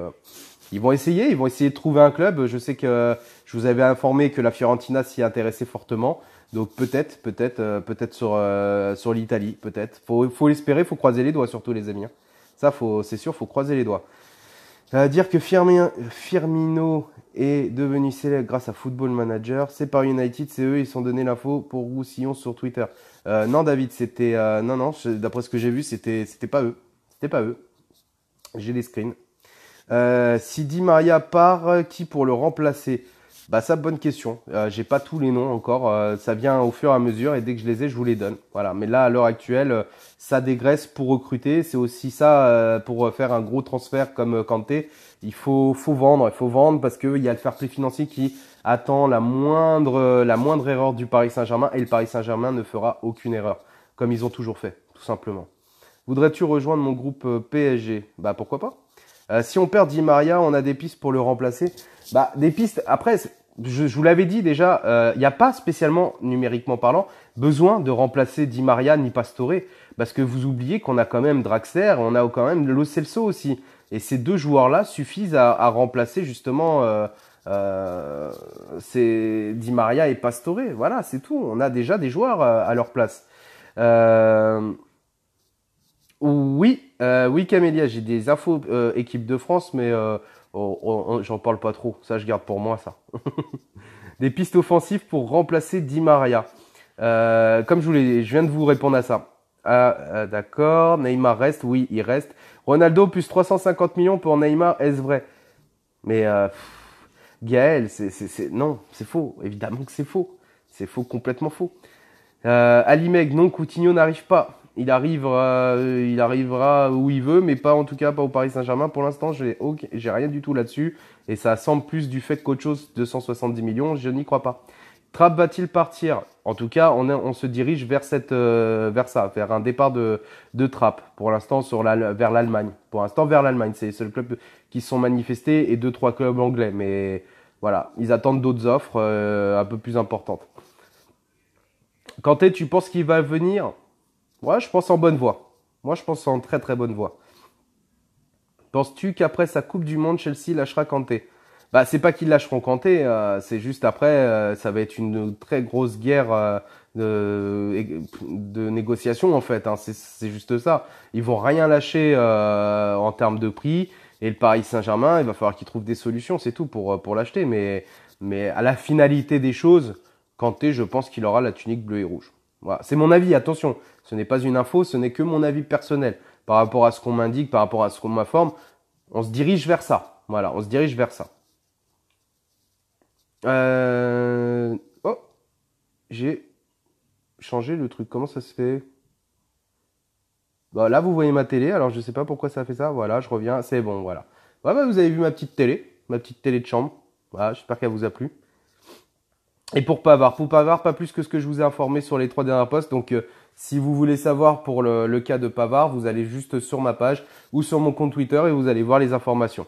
Ils vont essayer de trouver un club. Je sais que je vous avais informé que la Fiorentina s'y intéressait fortement. Donc peut-être sur l'Italie, peut-être. Faut l'espérer, faut croiser les doigts surtout les amis, hein. Ça, c'est sûr, faut croiser les doigts. Dire que Firmino est devenu célèbre grâce à Football Manager, c'est par United, c'est eux, ils sont donné l'info pour Roussillon sur Twitter. Non David, c'était non, d'après ce que j'ai vu, c'était pas eux, c'était pas eux. J'ai les screens. Si Di Maria part, qui pour le remplacer? Bah ça, bonne question. J'ai pas tous les noms encore. Ça vient au fur et à mesure et dès que je les ai, je vous les donne. Voilà. Mais là, à l'heure actuelle, ça dégraisse pour recruter. C'est aussi ça pour faire un gros transfert comme Kanté. Il faut vendre parce qu'il y a le fair play financier qui attend la moindre erreur du Paris Saint-Germain et le Paris Saint-Germain ne fera aucune erreur, comme ils ont toujours fait, tout simplement. Voudrais-tu rejoindre mon groupe PSG? Bah pourquoi pas? Si on perd Di Maria, on a des pistes pour le remplacer. Bah des pistes. Après, je vous l'avais dit déjà, il n'y a pas spécialement, numériquement parlant, besoin de remplacer Di Maria ni Pastore, parce que vous oubliez qu'on a quand même Draxler, on a quand même Lo Celso aussi, et ces deux joueurs-là suffisent à remplacer justement c'est Di Maria et Pastore. Voilà, c'est tout. On a déjà des joueurs à leur place. Oui, Camélia, j'ai des infos équipe de France, mais j'en parle pas trop. Ça, je garde pour moi, ça. Des pistes offensives pour remplacer Di Maria. Comme je viens de vous répondre à ça. D'accord. Neymar reste. Oui, il reste. Ronaldo plus 350 millions pour Neymar. Est-ce vrai? Mais Gaël, non, c'est faux. Évidemment que c'est faux. C'est faux, complètement faux. Ali Meg, non, Coutinho n'arrive pas. Il arrivera où il veut, mais pas en tout cas pas au Paris Saint-Germain. Pour l'instant, j'ai rien du tout là-dessus. Et ça semble plus du fait qu'autre chose, 270 millions, je n'y crois pas. Trapp va-t-il partir? En tout cas, on se dirige vers vers un départ de Trapp. Pour l'instant, vers l'Allemagne. Pour l'instant, vers l'Allemagne. C'est les seuls clubs qui se sont manifestés et 2-3 clubs anglais. Mais voilà, ils attendent d'autres offres un peu plus importantes. Kanté, tu penses qu'il va venir? Ouais, je pense en bonne voie. Moi, je pense en très très bonne voie. Penses-tu qu'après sa Coupe du Monde, Chelsea lâchera Kanté? Bah, c'est pas qu'ils lâcheront Kanté, c'est juste après, ça va être une très grosse guerre de négociation en fait, hein. C'est juste ça. Ils vont rien lâcher en termes de prix. Et le Paris Saint-Germain, il va falloir qu'il trouve des solutions, c'est tout pour l'acheter. Mais à la finalité des choses, Kanté, je pense qu'il aura la tunique bleue et rouge. Voilà. C'est mon avis, attention. Ce n'est pas une info, ce n'est que mon avis personnel. Par rapport à ce qu'on m'indique, par rapport à ce qu'on m'informe, on se dirige vers ça. Voilà, on se dirige vers ça. Oh, j'ai changé le truc. Comment ça se fait? Bah, là, vous voyez ma télé. Alors, je sais pas pourquoi ça fait ça. Voilà, je reviens. C'est bon, voilà. Ouais, bah, vous avez vu ma petite télé de chambre. Voilà, j'espère qu'elle vous a plu. Et pour Pavard, pas plus que ce que je vous ai informé sur les 3 dernières postes. Donc, si vous voulez savoir pour le cas de Pavard, vous allez juste sur ma page ou sur mon compte Twitter et vous allez voir les informations.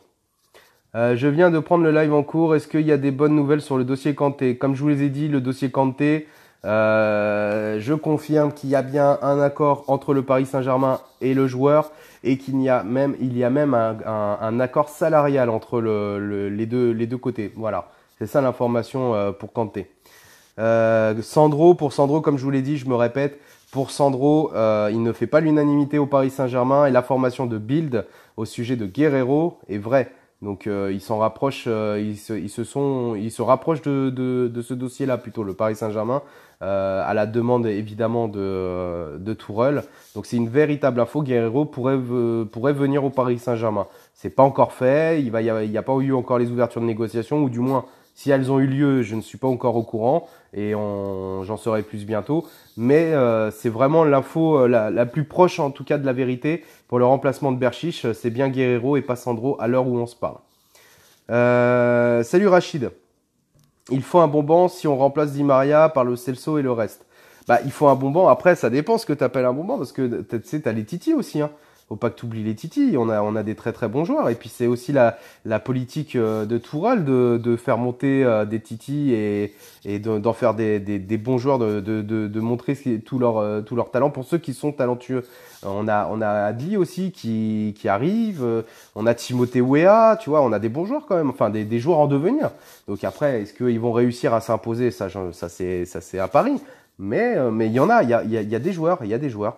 Je viens de prendre le live en cours. Est-ce qu'il y a des bonnes nouvelles sur le dossier Kanté? Comme je vous les ai dit, le dossier Kanté, je confirme qu'il y a bien un accord entre le Paris Saint-Germain et le joueur et il y a même un accord salarial entre les deux côtés. Voilà, c'est ça l'information pour Kanté. Pour Sandro, comme je vous l'ai dit, je me répète, pour Sandro, il ne fait pas l'unanimité au Paris Saint-Germain et la formation de Bild au sujet de Guerreiro est vraie. Donc il s'en rapproche, il se rapproche de ce dossier-là plutôt, le Paris Saint-Germain, à la demande évidemment de Tourelle. Donc c'est une véritable info. Guerreiro pourrait venir au Paris Saint-Germain. C'est pas encore fait. Il y a pas eu encore les ouvertures de négociation, ou du moins si elles ont eu lieu, je ne suis pas encore au courant et j'en saurai plus bientôt. Mais c'est vraiment l'info la plus proche en tout cas de la vérité pour le remplacement de Berchiche. C'est bien Guerreiro et pas Sandro à l'heure où on se parle. Salut Rachid. Il faut un bon banc si on remplace Di Maria par le Celso et le reste. Bah, il faut un bon banc. Après, ça dépend ce que tu appelles un bon banc parce que tu sais, t'as les Titi aussi, hein. faut pas que tu oublies les Titi. On a des très très bons joueurs. Et puis c'est aussi la politique de Tourelle de faire monter des Titi et d'en faire des bons joueurs, de montrer tout leur talent pour ceux qui sont talentueux. On a Adli aussi qui arrive. On a Timothée Weah, tu vois, on a des bons joueurs quand même. Enfin, des joueurs en devenir. Donc après, est-ce qu'ils vont réussir à s'imposer? Ça c'est à Paris. Mais il y en a, il y a des joueurs, il y a des joueurs.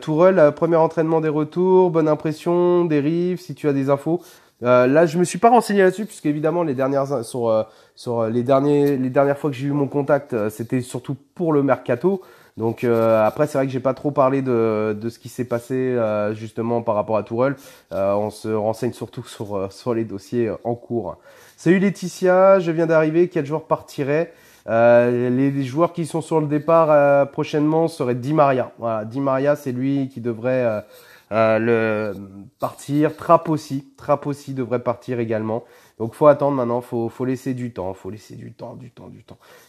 Tourelle, premier entraînement des retours, bonne impression, dérive, si tu as des infos. Là, je me suis pas renseigné là-dessus, puisque évidemment les dernières sur les dernières fois que j'ai eu mon contact, c'était surtout pour le mercato. Donc après, c'est vrai que j'ai pas trop parlé de ce qui s'est passé justement par rapport à Tourelle. On se renseigne surtout sur les dossiers en cours. Salut Laetitia, je viens d'arriver. Quel joueur partirait? Les joueurs qui sont sur le départ prochainement seraient Di Maria. Voilà, Di Maria, c'est lui qui devrait le partir. Trapp aussi devrait partir également. Donc faut attendre maintenant, faut laisser du temps, du temps.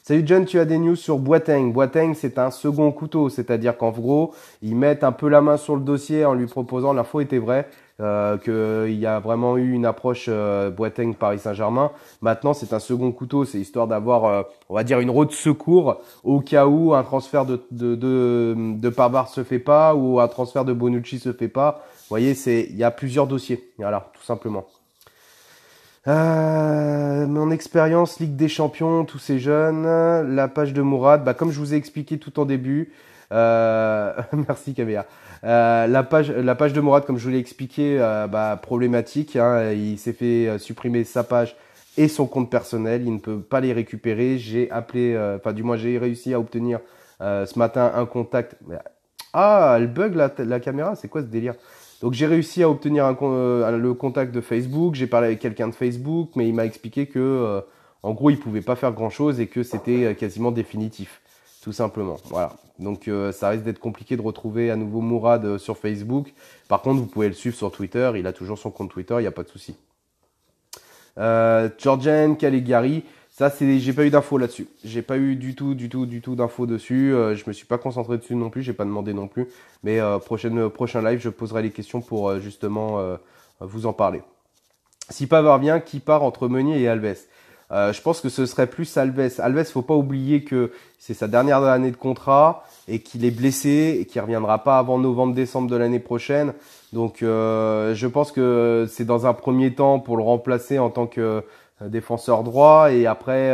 Salut John, tu as des news sur Boateng. Boateng, c'est un second couteau, c'est-à-dire qu'en gros, ils mettent un peu la main sur le dossier en lui proposant, l'info était vraie, qu'il y a vraiment eu une approche Boateng Paris Saint-Germain. Maintenant, c'est un second couteau, c'est histoire d'avoir, on va dire, une roue de secours au cas où un transfert de Pavard se fait pas ou un transfert de Bonucci se fait pas. Vous voyez, il y a plusieurs dossiers, voilà, tout simplement. Mon expérience Ligue des Champions, tous ces jeunes, la page de Mourad, comme je vous ai expliqué tout en début, merci Kabea. La page de Mourad, comme je vous l'ai expliqué, problématique. Hein, il s'est fait supprimer sa page et son compte personnel. Il ne peut pas les récupérer. J'ai appelé, du moins j'ai réussi à obtenir ce matin un contact. Ah, elle bug la caméra, c'est quoi ce délire? Donc j'ai réussi à obtenir le contact de Facebook. J'ai parlé avec quelqu'un de Facebook, mais il m'a expliqué que, en gros, il pouvait pas faire grand chose et que c'était quasiment définitif, tout simplement. Voilà. Donc ça risque d'être compliqué de retrouver à nouveau Mourad sur Facebook. Par contre, vous pouvez le suivre sur Twitter. Il a toujours son compte Twitter, il n'y a pas de souci. Georgian Caligari, ça j'ai pas eu d'infos là-dessus. J'ai pas eu du tout d'infos dessus. Je me suis pas concentré dessus non plus, j'ai pas demandé non plus. Mais prochain live, je poserai les questions pour justement vous en parler. Si Pavard vient, qui part entre Meunier et Alves? Je pense que ce serait plus Alves. Alves, faut pas oublier que c'est sa dernière année de contrat et qu'il est blessé et qu'il reviendra pas avant novembre-décembre de l'année prochaine. Donc, je pense que c'est dans un premier temps pour le remplacer en tant que défenseur droit et après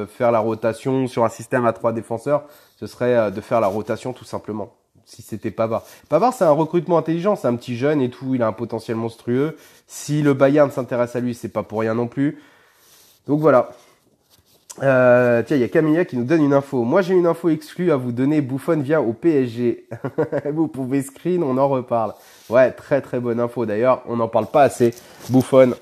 faire la rotation sur un système à 3 défenseurs. Ce serait de faire la rotation tout simplement. Si c'était Pavard. Pavard, c'est un recrutement intelligent, c'est un petit jeune et tout, il a un potentiel monstrueux. Si le Bayern s'intéresse à lui, c'est pas pour rien non plus. Donc voilà. Tiens, il y a Camilla qui nous donne une info. Moi, j'ai une info exclue à vous donner. Buffon vient au PSG. Vous pouvez screen, on en reparle. Ouais, très très bonne info. D'ailleurs, on n'en parle pas assez. Buffon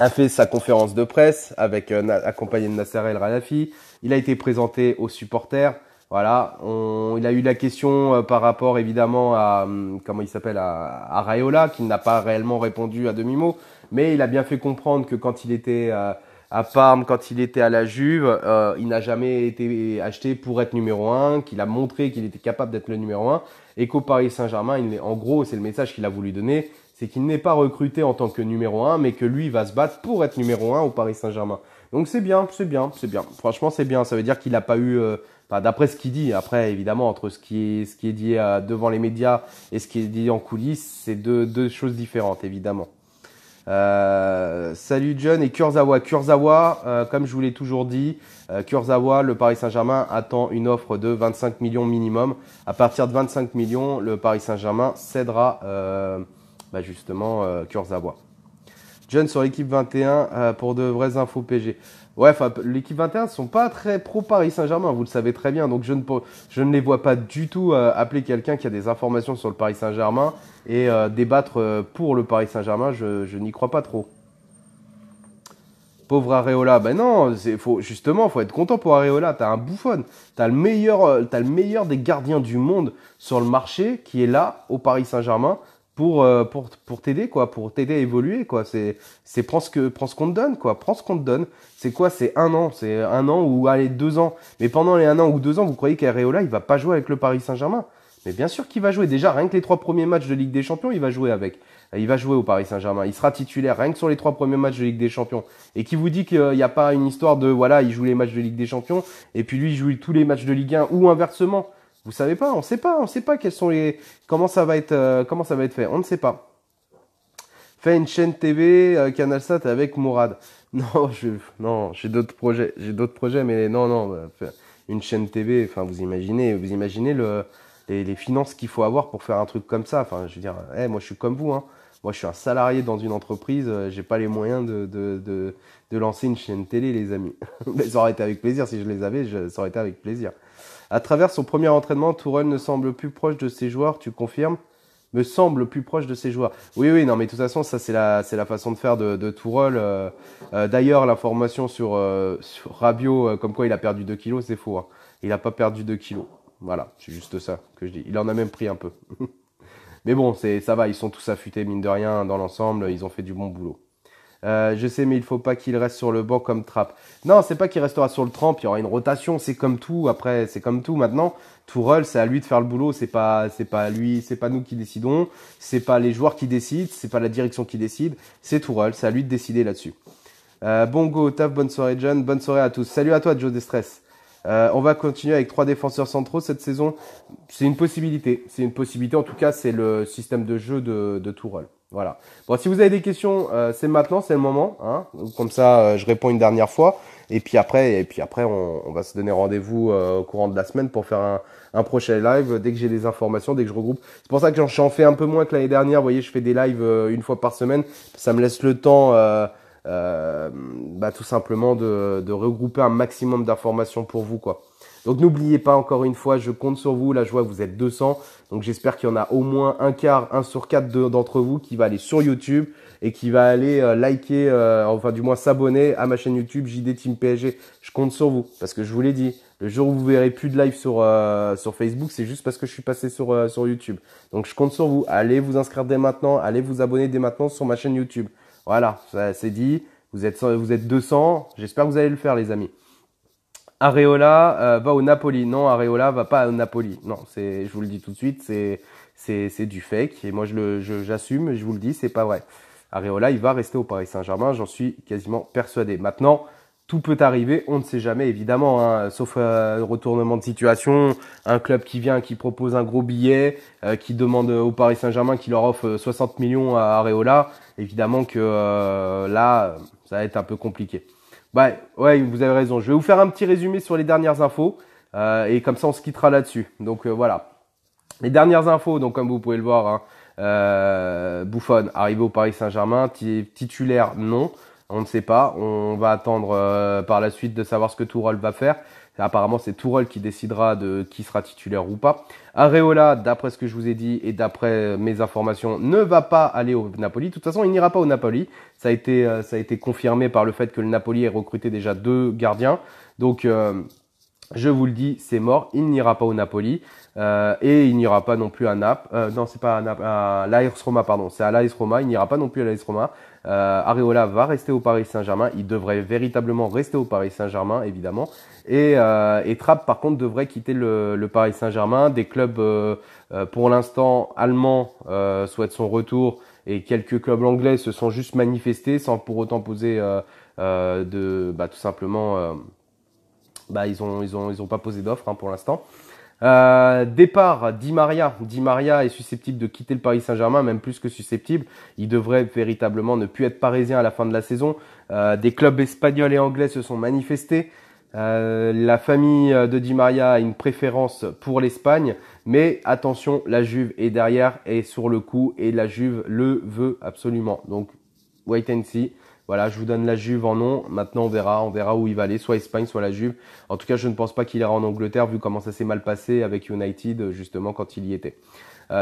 a fait sa conférence de presse avec accompagné de Nasser El Khelaifi. Il a été présenté aux supporters. Voilà, il a eu la question par rapport évidemment à comment il s'appelle à Raiola, qui n'a pas réellement répondu à demi-mot, mais il a bien fait comprendre que quand il était à Parme, quand il était à la Juve, il n'a jamais été acheté pour être numéro 1, qu'il a montré qu'il était capable d'être le numéro 1, et qu'au Paris Saint-Germain, en gros, c'est le message qu'il a voulu donner, c'est qu'il n'est pas recruté en tant que numéro 1, mais que lui va se battre pour être numéro 1 au Paris Saint-Germain. Donc c'est bien. Franchement, c'est bien. Ça veut dire qu'il n'a pas eu, d'après ce qu'il dit, après évidemment entre ce qui est dit devant les médias et ce qui est dit en coulisses, c'est deux choses différentes évidemment. Salut John et Kurzawa. Comme je vous l'ai toujours dit, Kurzawa, le Paris Saint-Germain attend une offre de 25 millions minimum. À partir de 25 millions, le Paris Saint-Germain cédera justement Kurzawa. John sur l'équipe 21 pour de vraies infos PG. Ouais, l'équipe 21 ne sont pas très pro Paris Saint-Germain, vous le savez très bien. Donc je ne les vois pas du tout appeler quelqu'un qui a des informations sur le Paris Saint-Germain et débattre pour le Paris Saint-Germain. Je n'y crois pas trop. Pauvre Areola, non, faut être content pour Areola. T'as un Buffon, t'as le meilleur des gardiens du monde sur le marché qui est là au Paris Saint-Germain. Pour t'aider pour t'aider à évoluer prends ce qu'on te donne prends ce qu'on te donne. C'est 1 an ou allez 2 ans. Mais pendant les 1 an ou 2 ans, vous croyez qu'Areola il va pas jouer avec le Paris Saint-Germain? Mais bien sûr qu'il va jouer. Déjà, rien que les 3 premiers matchs de Ligue des Champions, il va jouer avec. Il va jouer au Paris Saint-Germain. Il sera titulaire rien que sur les 3 premiers matchs de Ligue des Champions. Et qui vous dit qu'il n'y a pas une histoire de, voilà, il joue les matchs de Ligue des Champions, et puis lui, il joue tous les matchs de Ligue 1, ou inversement. Vous savez pas, on sait pas quels sont comment ça va être fait. On ne sait pas. Fais une chaîne TV, CanalSat avec Mourad. Non, j'ai d'autres projets, mais non, une chaîne TV, enfin, vous imaginez les finances qu'il faut avoir pour faire un truc comme ça. Enfin, je veux dire, moi, je suis comme vous, hein. Moi, je suis un salarié dans une entreprise, j'ai pas les moyens de lancer une chaîne télé, les amis. Mais ça aurait été avec plaisir, si je les avais, ça aurait été avec plaisir. À travers son premier entraînement, Tourelle ne semble plus proche de ses joueurs, tu confirmes? Me semble plus proche de ses joueurs. Oui, non, mais de toute façon, ça c'est la façon de faire de Tourelle. D'ailleurs, l'information sur Rabiot, comme quoi il a perdu 2 kilos, c'est faux, hein. Il n'a pas perdu 2 kilos. Voilà, c'est juste ça que je dis. Il en a même pris un peu. Mais bon, ça va, ils sont tous affûtés, mine de rien, dans l'ensemble, ils ont fait du bon boulot. Je sais, mais il faut pas qu'il reste sur le banc comme Trapp. Non, c'est pas qu'il restera sur le tramp, il y aura une rotation, c'est comme tout. Après, c'est comme tout. Maintenant, Tourelle, c'est à lui de faire le boulot. C'est pas lui, c'est pas nous qui décidons. C'est pas les joueurs qui décident. C'est pas la direction qui décide. C'est Tourelle, c'est à lui de décider là-dessus. Bon go, taf, bonne soirée John, bonne soirée à tous. Salut à toi Joe Destress. On va continuer avec 3 défenseurs centraux cette saison. C'est une possibilité. En tout cas, c'est le système de jeu de Tourelle. Voilà. Bon, si vous avez des questions, c'est maintenant, c'est le moment, hein. Comme ça, je réponds une dernière fois. Et puis après, on va se donner rendez-vous au courant de la semaine pour faire un prochain live dès que j'ai des informations, dès que je regroupe. C'est pour ça que j'en fais un peu moins que l'année dernière. Vous voyez, je fais des lives une fois par semaine. Ça me laisse le temps, tout simplement de regrouper un maximum d'informations pour vous, quoi. Donc n'oubliez pas, encore une fois, je compte sur vous. Là, je vois que vous êtes 200. Donc j'espère qu'il y en a au moins un quart, 1 sur 4 d'entre vous qui va aller sur YouTube et qui va aller liker, enfin du moins s'abonner à ma chaîne YouTube JD Team PSG. Je compte sur vous parce que je vous l'ai dit, le jour où vous verrez plus de live sur Facebook, c'est juste parce que je suis passé sur YouTube. Donc je compte sur vous. Allez vous inscrire dès maintenant, allez vous abonner dès maintenant sur ma chaîne YouTube. Voilà, c'est dit. Vous êtes 200. J'espère que vous allez le faire, les amis. Areola va au Napoli. Non, Areola va pas au Napoli. Non, je vous le dis tout de suite, c'est du fake. Et moi, j'assume, je vous le dis, c'est pas vrai. Areola, il va rester au Paris Saint-Germain, j'en suis quasiment persuadé. Maintenant, tout peut arriver, on ne sait jamais évidemment, hein, sauf retournement de situation, un club qui vient, qui propose un gros billet, qui demande au Paris Saint-Germain, qui leur offre 60 millions à Areola. Évidemment que là, ça va être un peu compliqué. Ouais, vous avez raison. Je vais vous faire un petit résumé sur les dernières infos et comme ça on se quittera là-dessus. Donc voilà. Les dernières infos, donc comme vous pouvez le voir, hein, Buffon arrivé au Paris Saint-Germain, titulaire non, on ne sait pas. On va attendre par la suite de savoir ce que Tourelle va faire. Apparemment, c'est Tourelle qui décidera de qui sera titulaire ou pas. Areola, d'après ce que je vous ai dit et d'après mes informations, ne va pas aller au Napoli. De toute façon, il n'ira pas au Napoli. Ça a été confirmé par le fait que le Napoli ait recruté déjà 2 gardiens. Donc, je vous le dis, c'est mort. Il n'ira pas au Napoli. Et il n'ira pas non plus à Naples. Non, c'est pas à Naples, à l'AS Roma, pardon. C'est à l'AS Roma. Il n'ira pas non plus à l'AS Roma. Areola va rester au Paris Saint-Germain. Il devrait véritablement rester au Paris Saint-Germain, évidemment. Et Trapp, par contre, devrait quitter le Paris Saint-Germain. Des clubs, pour l'instant, allemands souhaitent son retour. Et quelques clubs anglais se sont juste manifestés sans pour autant poser tout simplement... ils ont pas posé d'offre, hein, pour l'instant. Départ, Di Maria. Di Maria est susceptible de quitter le Paris Saint-Germain, même plus que susceptible. Il devrait véritablement ne plus être parisien à la fin de la saison. Des clubs espagnols et anglais se sont manifestés. La famille de Di Maria a une préférence pour l'Espagne, mais attention, la Juve est derrière et sur le coup et la Juve le veut absolument. Donc, wait and see. Voilà, je vous donne la Juve en nom. Maintenant, on verra où il va aller, soit Espagne, soit la Juve. En tout cas, je ne pense pas qu'il ira en Angleterre, vu comment ça s'est mal passé avec United, justement, quand il y était.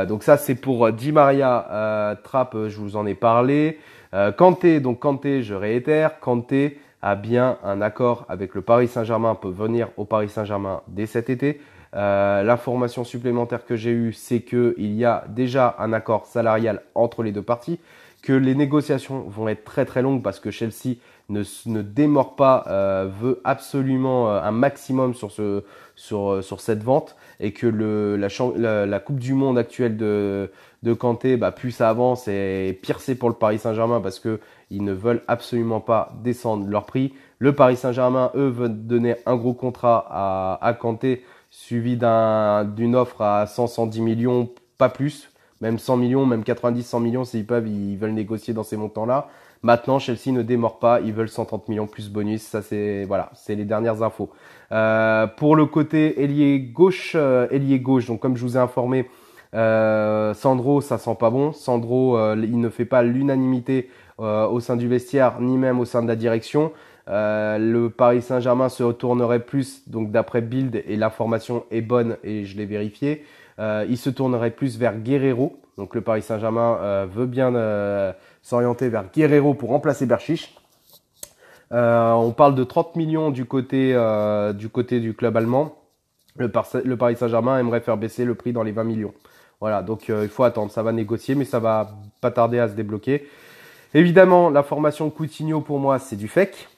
Donc ça, c'est pour Di Maria. Trapp, je vous en ai parlé. Kanté, je réitère, Kanté a bien un accord avec le Paris Saint-Germain, peut venir au Paris Saint-Germain dès cet été. L'information supplémentaire que j'ai eue, c'est qu'il y a déjà un accord salarial entre les deux parties, que les négociations vont être très très longues parce que Chelsea ne démord pas, veut absolument un maximum sur cette vente et que la Coupe du Monde actuelle de Kanté, plus ça avance et pire c'est pour le Paris Saint-Germain parce que ils ne veulent absolument pas descendre leur prix. Le Paris Saint-Germain, eux, veulent donner un gros contrat à Kanté suivi d'une offre à 110 millions, pas plus, même 100 millions, même 90, 100 millions s'ils peuvent, ils veulent négocier dans ces montants-là. Maintenant, Chelsea ne démord pas, ils veulent 130 millions plus bonus. Ça, c'est les dernières infos. Pour le côté ailier gauche, donc comme je vous ai informé, Sandro, ça sent pas bon. Sandro, il ne fait pas l'unanimité au sein du vestiaire, ni même au sein de la direction. Le Paris Saint-Germain se tournerait plus, donc d'après Bild, et l'information est bonne et je l'ai vérifié, il se tournerait plus vers Guerreiro. Donc le Paris Saint-Germain veut bien s'orienter vers Guerreiro pour remplacer Berchiche. On parle de 30 millions du côté du club allemand. Le Paris Saint-Germain aimerait faire baisser le prix dans les 20 millions. Voilà, donc il faut attendre, ça va négocier, mais ça va pas tarder à se débloquer. Évidemment, la formation Coutinho pour moi, c'est du fake.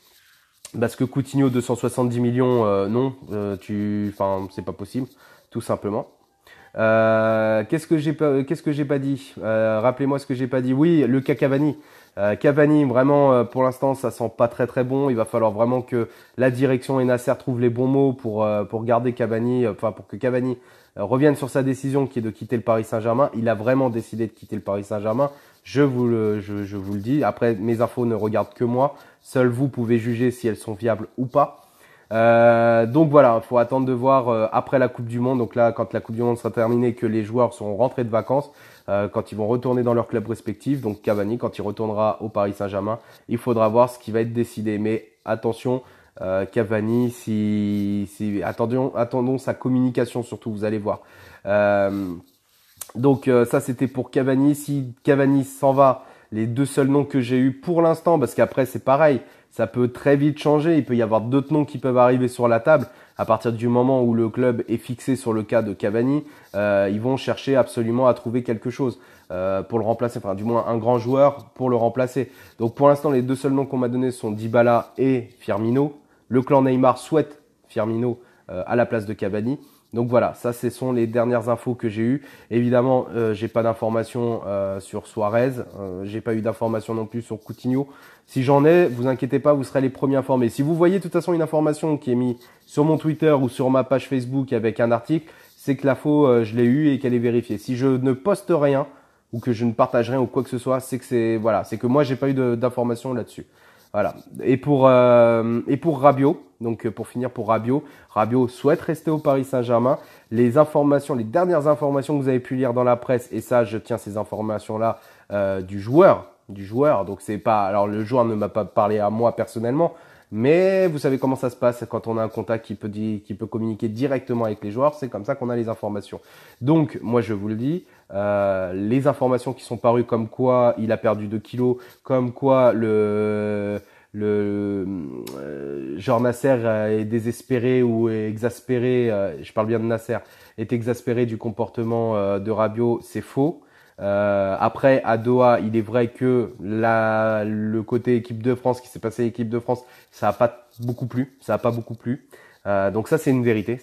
Parce que Coutinho 270 millions, non, c'est pas possible, tout simplement. Qu'est-ce que j'ai pas dit? Rappelez-moi ce que j'ai pas dit. Oui, le cas Cavani. Cavani, vraiment, pour l'instant, ça sent pas très très bon. Il va falloir vraiment que la direction et Nasser trouvent les bons mots pour garder Cavani, pour que Cavani revienne sur sa décision qui est de quitter le Paris Saint-Germain. Il a vraiment décidé de quitter le Paris Saint-Germain. Je vous le dis. Après, mes infos ne regardent que moi. Seuls vous pouvez juger si elles sont viables ou pas. Donc voilà, il faut attendre de voir après la Coupe du Monde. Donc là, quand la Coupe du Monde sera terminée, que les joueurs seront rentrés de vacances, quand ils vont retourner dans leur club respectif, donc Cavani, quand il retournera au Paris Saint-Germain, il faudra voir ce qui va être décidé. Mais attention, Cavani, attendons sa communication surtout, vous allez voir. Donc ça, c'était pour Cavani. Si Cavani s'en va, les deux seuls noms que j'ai eu pour l'instant, parce qu'après c'est pareil, ça peut très vite changer. Il peut y avoir d'autres noms qui peuvent arriver sur la table. À partir du moment où le club est fixé sur le cas de Cavani, ils vont chercher absolument à trouver quelque chose pour le remplacer. Enfin, du moins un grand joueur pour le remplacer. Donc pour l'instant, les deux seuls noms qu'on m'a donnés sont Dybala et Firmino. Le clan Neymar souhaite Firmino à la place de Cavani. Donc voilà, ça ce sont les dernières infos que j'ai eues. Évidemment, j'ai pas d'informations sur Suarez, j'ai pas eu d'informations non plus sur Coutinho. Si j'en ai, vous inquiétez pas, vous serez les premiers informés. Si vous voyez de toute façon une information qui est mise sur mon Twitter ou sur ma page Facebook avec un article, c'est que l'info je l'ai eue et qu'elle est vérifiée. Si je ne poste rien ou que je ne partage rien ou quoi que ce soit, c'est que moi j'ai pas eu d'informations là-dessus. Voilà. Et pour Rabiot, donc pour finir pour Rabiot souhaite rester au Paris Saint-Germain. Les dernières informations que vous avez pu lire dans la presse, et ça je tiens ces informations-là du joueur. Donc c'est pas, alors le joueur ne m'a pas parlé à moi personnellement, mais vous savez comment ça se passe quand on a un contact qui peut communiquer directement avec les joueurs, c'est comme ça qu'on a les informations. Donc moi je vous le dis, les informations qui sont parues comme quoi il a perdu 2 kilos, comme quoi genre Nasser est désespéré ou est exaspéré, je parle bien de Nasser, est exaspéré du comportement de Rabiot, c'est faux. Après à Doha, il est vrai que le côté équipe de France qui s'est passé à l'équipe de France, ça a pas beaucoup plu. Donc ça c'est une vérité.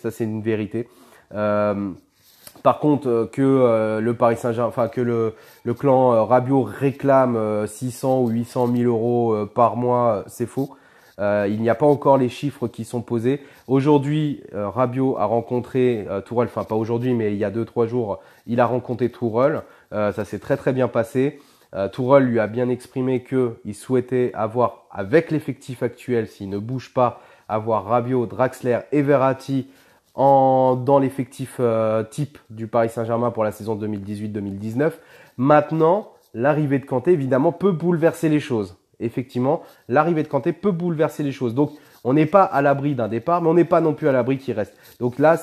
Par contre, que le Paris Saint-Germain, que le clan Rabiot réclame 600 ou 800 000 euros par mois, c'est faux. Il n'y a pas encore les chiffres qui sont posés. Aujourd'hui, Rabiot a rencontré Tourelle, enfin pas aujourd'hui, mais il y a 2-3 jours, il a rencontré Tourelle. Ça s'est très très bien passé. Tourelle lui a bien exprimé qu'il souhaitait avoir, avec l'effectif actuel, s'il ne bouge pas, avoir Rabiot, Draxler et Verratti dans l'effectif type du Paris Saint-Germain pour la saison 2018-2019. Maintenant, l'arrivée de Kanté, évidemment, peut bouleverser les choses. Effectivement, l'arrivée de Kanté peut bouleverser les choses. Donc, on n'est pas à l'abri d'un départ, mais on n'est pas non plus à l'abri qu'il reste. Donc là,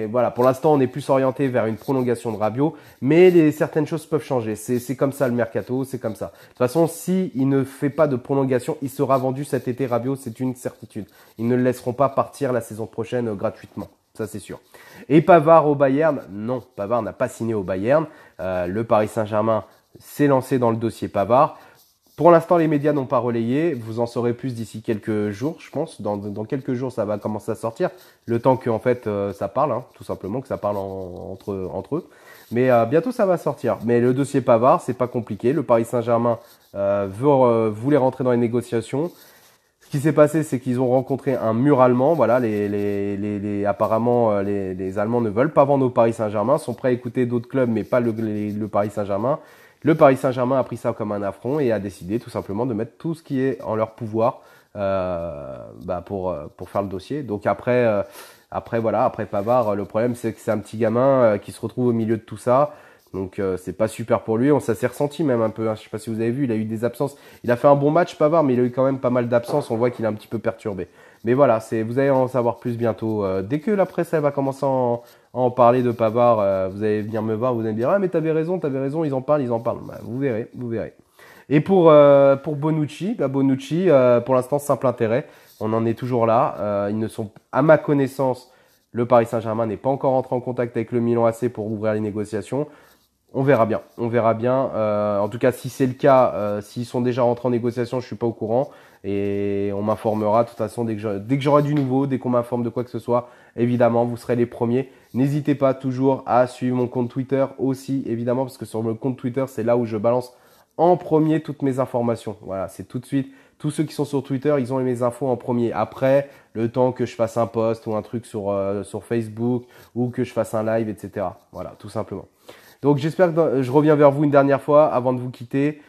voilà, pour l'instant, on est plus orienté vers une prolongation de Rabiot, mais certaines choses peuvent changer. C'est comme ça le mercato, c'est comme ça. De toute façon, si il ne fait pas de prolongation, il sera vendu cet été. Rabiot, c'est une certitude. Ils ne le laisseront pas partir la saison prochaine gratuitement. Ça, c'est sûr. Et Pavard au Bayern? Non, Pavard n'a pas signé au Bayern. Le Paris Saint-Germain s'est lancé dans le dossier Pavard. Pour l'instant, les médias n'ont pas relayé. Vous en saurez plus d'ici quelques jours, je pense. Dans quelques jours, ça va commencer à sortir. Le temps que en fait ça parle, hein, tout simplement, que ça parle entre eux. Mais bientôt, ça va sortir. Mais le dossier Pavard, c'est pas compliqué. Le Paris Saint-Germain voulait rentrer dans les négociations. Ce qui s'est passé, c'est qu'ils ont rencontré un mur allemand. Voilà, apparemment, les Allemands ne veulent pas vendre au Paris Saint-Germain, sont prêts à écouter d'autres clubs, mais pas le Paris Saint-Germain. Le Paris Saint-Germain a pris ça comme un affront et a décidé tout simplement de mettre tout ce qui est en leur pouvoir pour faire le dossier. Donc après Pavard, le problème c'est que c'est un petit gamin qui se retrouve au milieu de tout ça. Donc c'est pas super pour lui. Ça s'est ressenti même un peu. Hein. Je sais pas si vous avez vu, il a eu des absences. Il a fait un bon match Pavard, mais il a eu quand même pas mal d'absences. On voit qu'il est un petit peu perturbé. Mais voilà, vous allez en savoir plus bientôt. Dès que la presse elle va commencer à en parler de Pavard, vous allez venir me voir, vous allez me dire ah mais t'avais raison, ils en parlent. Bah, vous verrez. Et pour Bonucci, pour l'instant simple intérêt. On en est toujours là. Ils ne sont, à ma connaissance, le Paris Saint-Germain n'est pas encore entré en contact avec le Milan AC pour ouvrir les négociations. On verra bien. En tout cas, si c'est le cas, s'ils sont déjà rentrés en négociation, je suis pas au courant et on m'informera. De toute façon, dès que j'aurai du nouveau, dès qu'on m'informe de quoi que ce soit, évidemment, vous serez les premiers. N'hésitez pas toujours à suivre mon compte Twitter aussi, évidemment, parce que sur le compte Twitter, c'est là où je balance en premier toutes mes informations. Voilà, c'est tout de suite. Tous ceux qui sont sur Twitter, ils ont mes infos en premier. Après, le temps que je fasse un post ou un truc sur Facebook ou que je fasse un live, etc. Voilà, tout simplement. Donc j'espère que je reviens vers vous une dernière fois avant de vous quitter.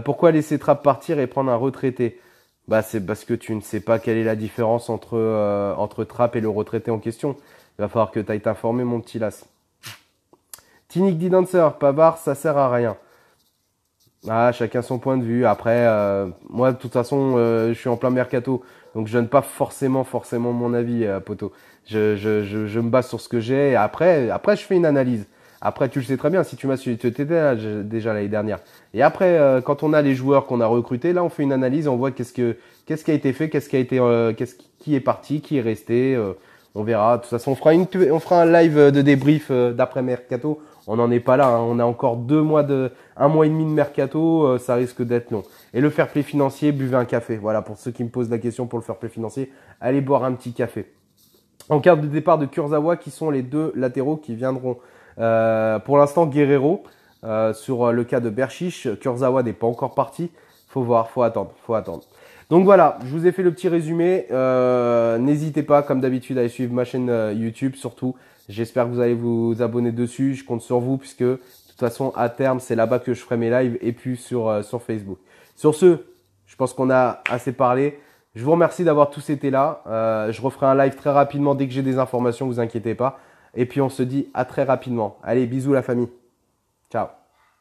Pourquoi laisser Trapp partir et prendre un retraité? Bah c'est parce que tu ne sais pas quelle est la différence entre Trapp et le retraité en question. Il va falloir que tu ailles t'informer, mon petit las. Tinic dit Dancer, Pavard, ça sert à rien. Ah, chacun son point de vue. Après, moi, de toute façon, je suis en plein mercato, donc je donne pas forcément mon avis, poto. Je me base sur ce que j'ai. Et après, je fais une analyse. Après, tu le sais très bien, si tu m'as suivi, tu étais là déjà l'année dernière. Et après, quand on a les joueurs qu'on a recrutés, là, on fait une analyse, on voit qu'est-ce qui a été fait, qui est parti, qui est resté. On verra. De toute façon, on fera un live de débrief d'après mercato. On n'en est pas là. Hein. On a encore 1 mois et demi de mercato. Ça risque d'être long. Et le fair play financier, buvez un café. Voilà, pour ceux qui me posent la question pour le fair play financier, allez boire un petit café. En cas de départ de Kurzawa, qui sont les 2 latéraux qui viendront. Pour l'instant, Guerrero. Sur le cas de Berchiche, Kurzawa n'est pas encore parti. Faut voir, faut attendre. Donc voilà, je vous ai fait le petit résumé. N'hésitez pas, comme d'habitude, à aller suivre ma chaîne YouTube, surtout. J'espère que vous allez vous abonner dessus. Je compte sur vous, puisque de toute façon, à terme, c'est là-bas que je ferai mes lives et puis sur Facebook. Sur ce, je pense qu'on a assez parlé. Je vous remercie d'avoir tous été là. Je referai un live très rapidement dès que j'ai des informations, vous inquiétez pas. Et puis on se dit à très rapidement. Allez, bisous la famille. Ciao.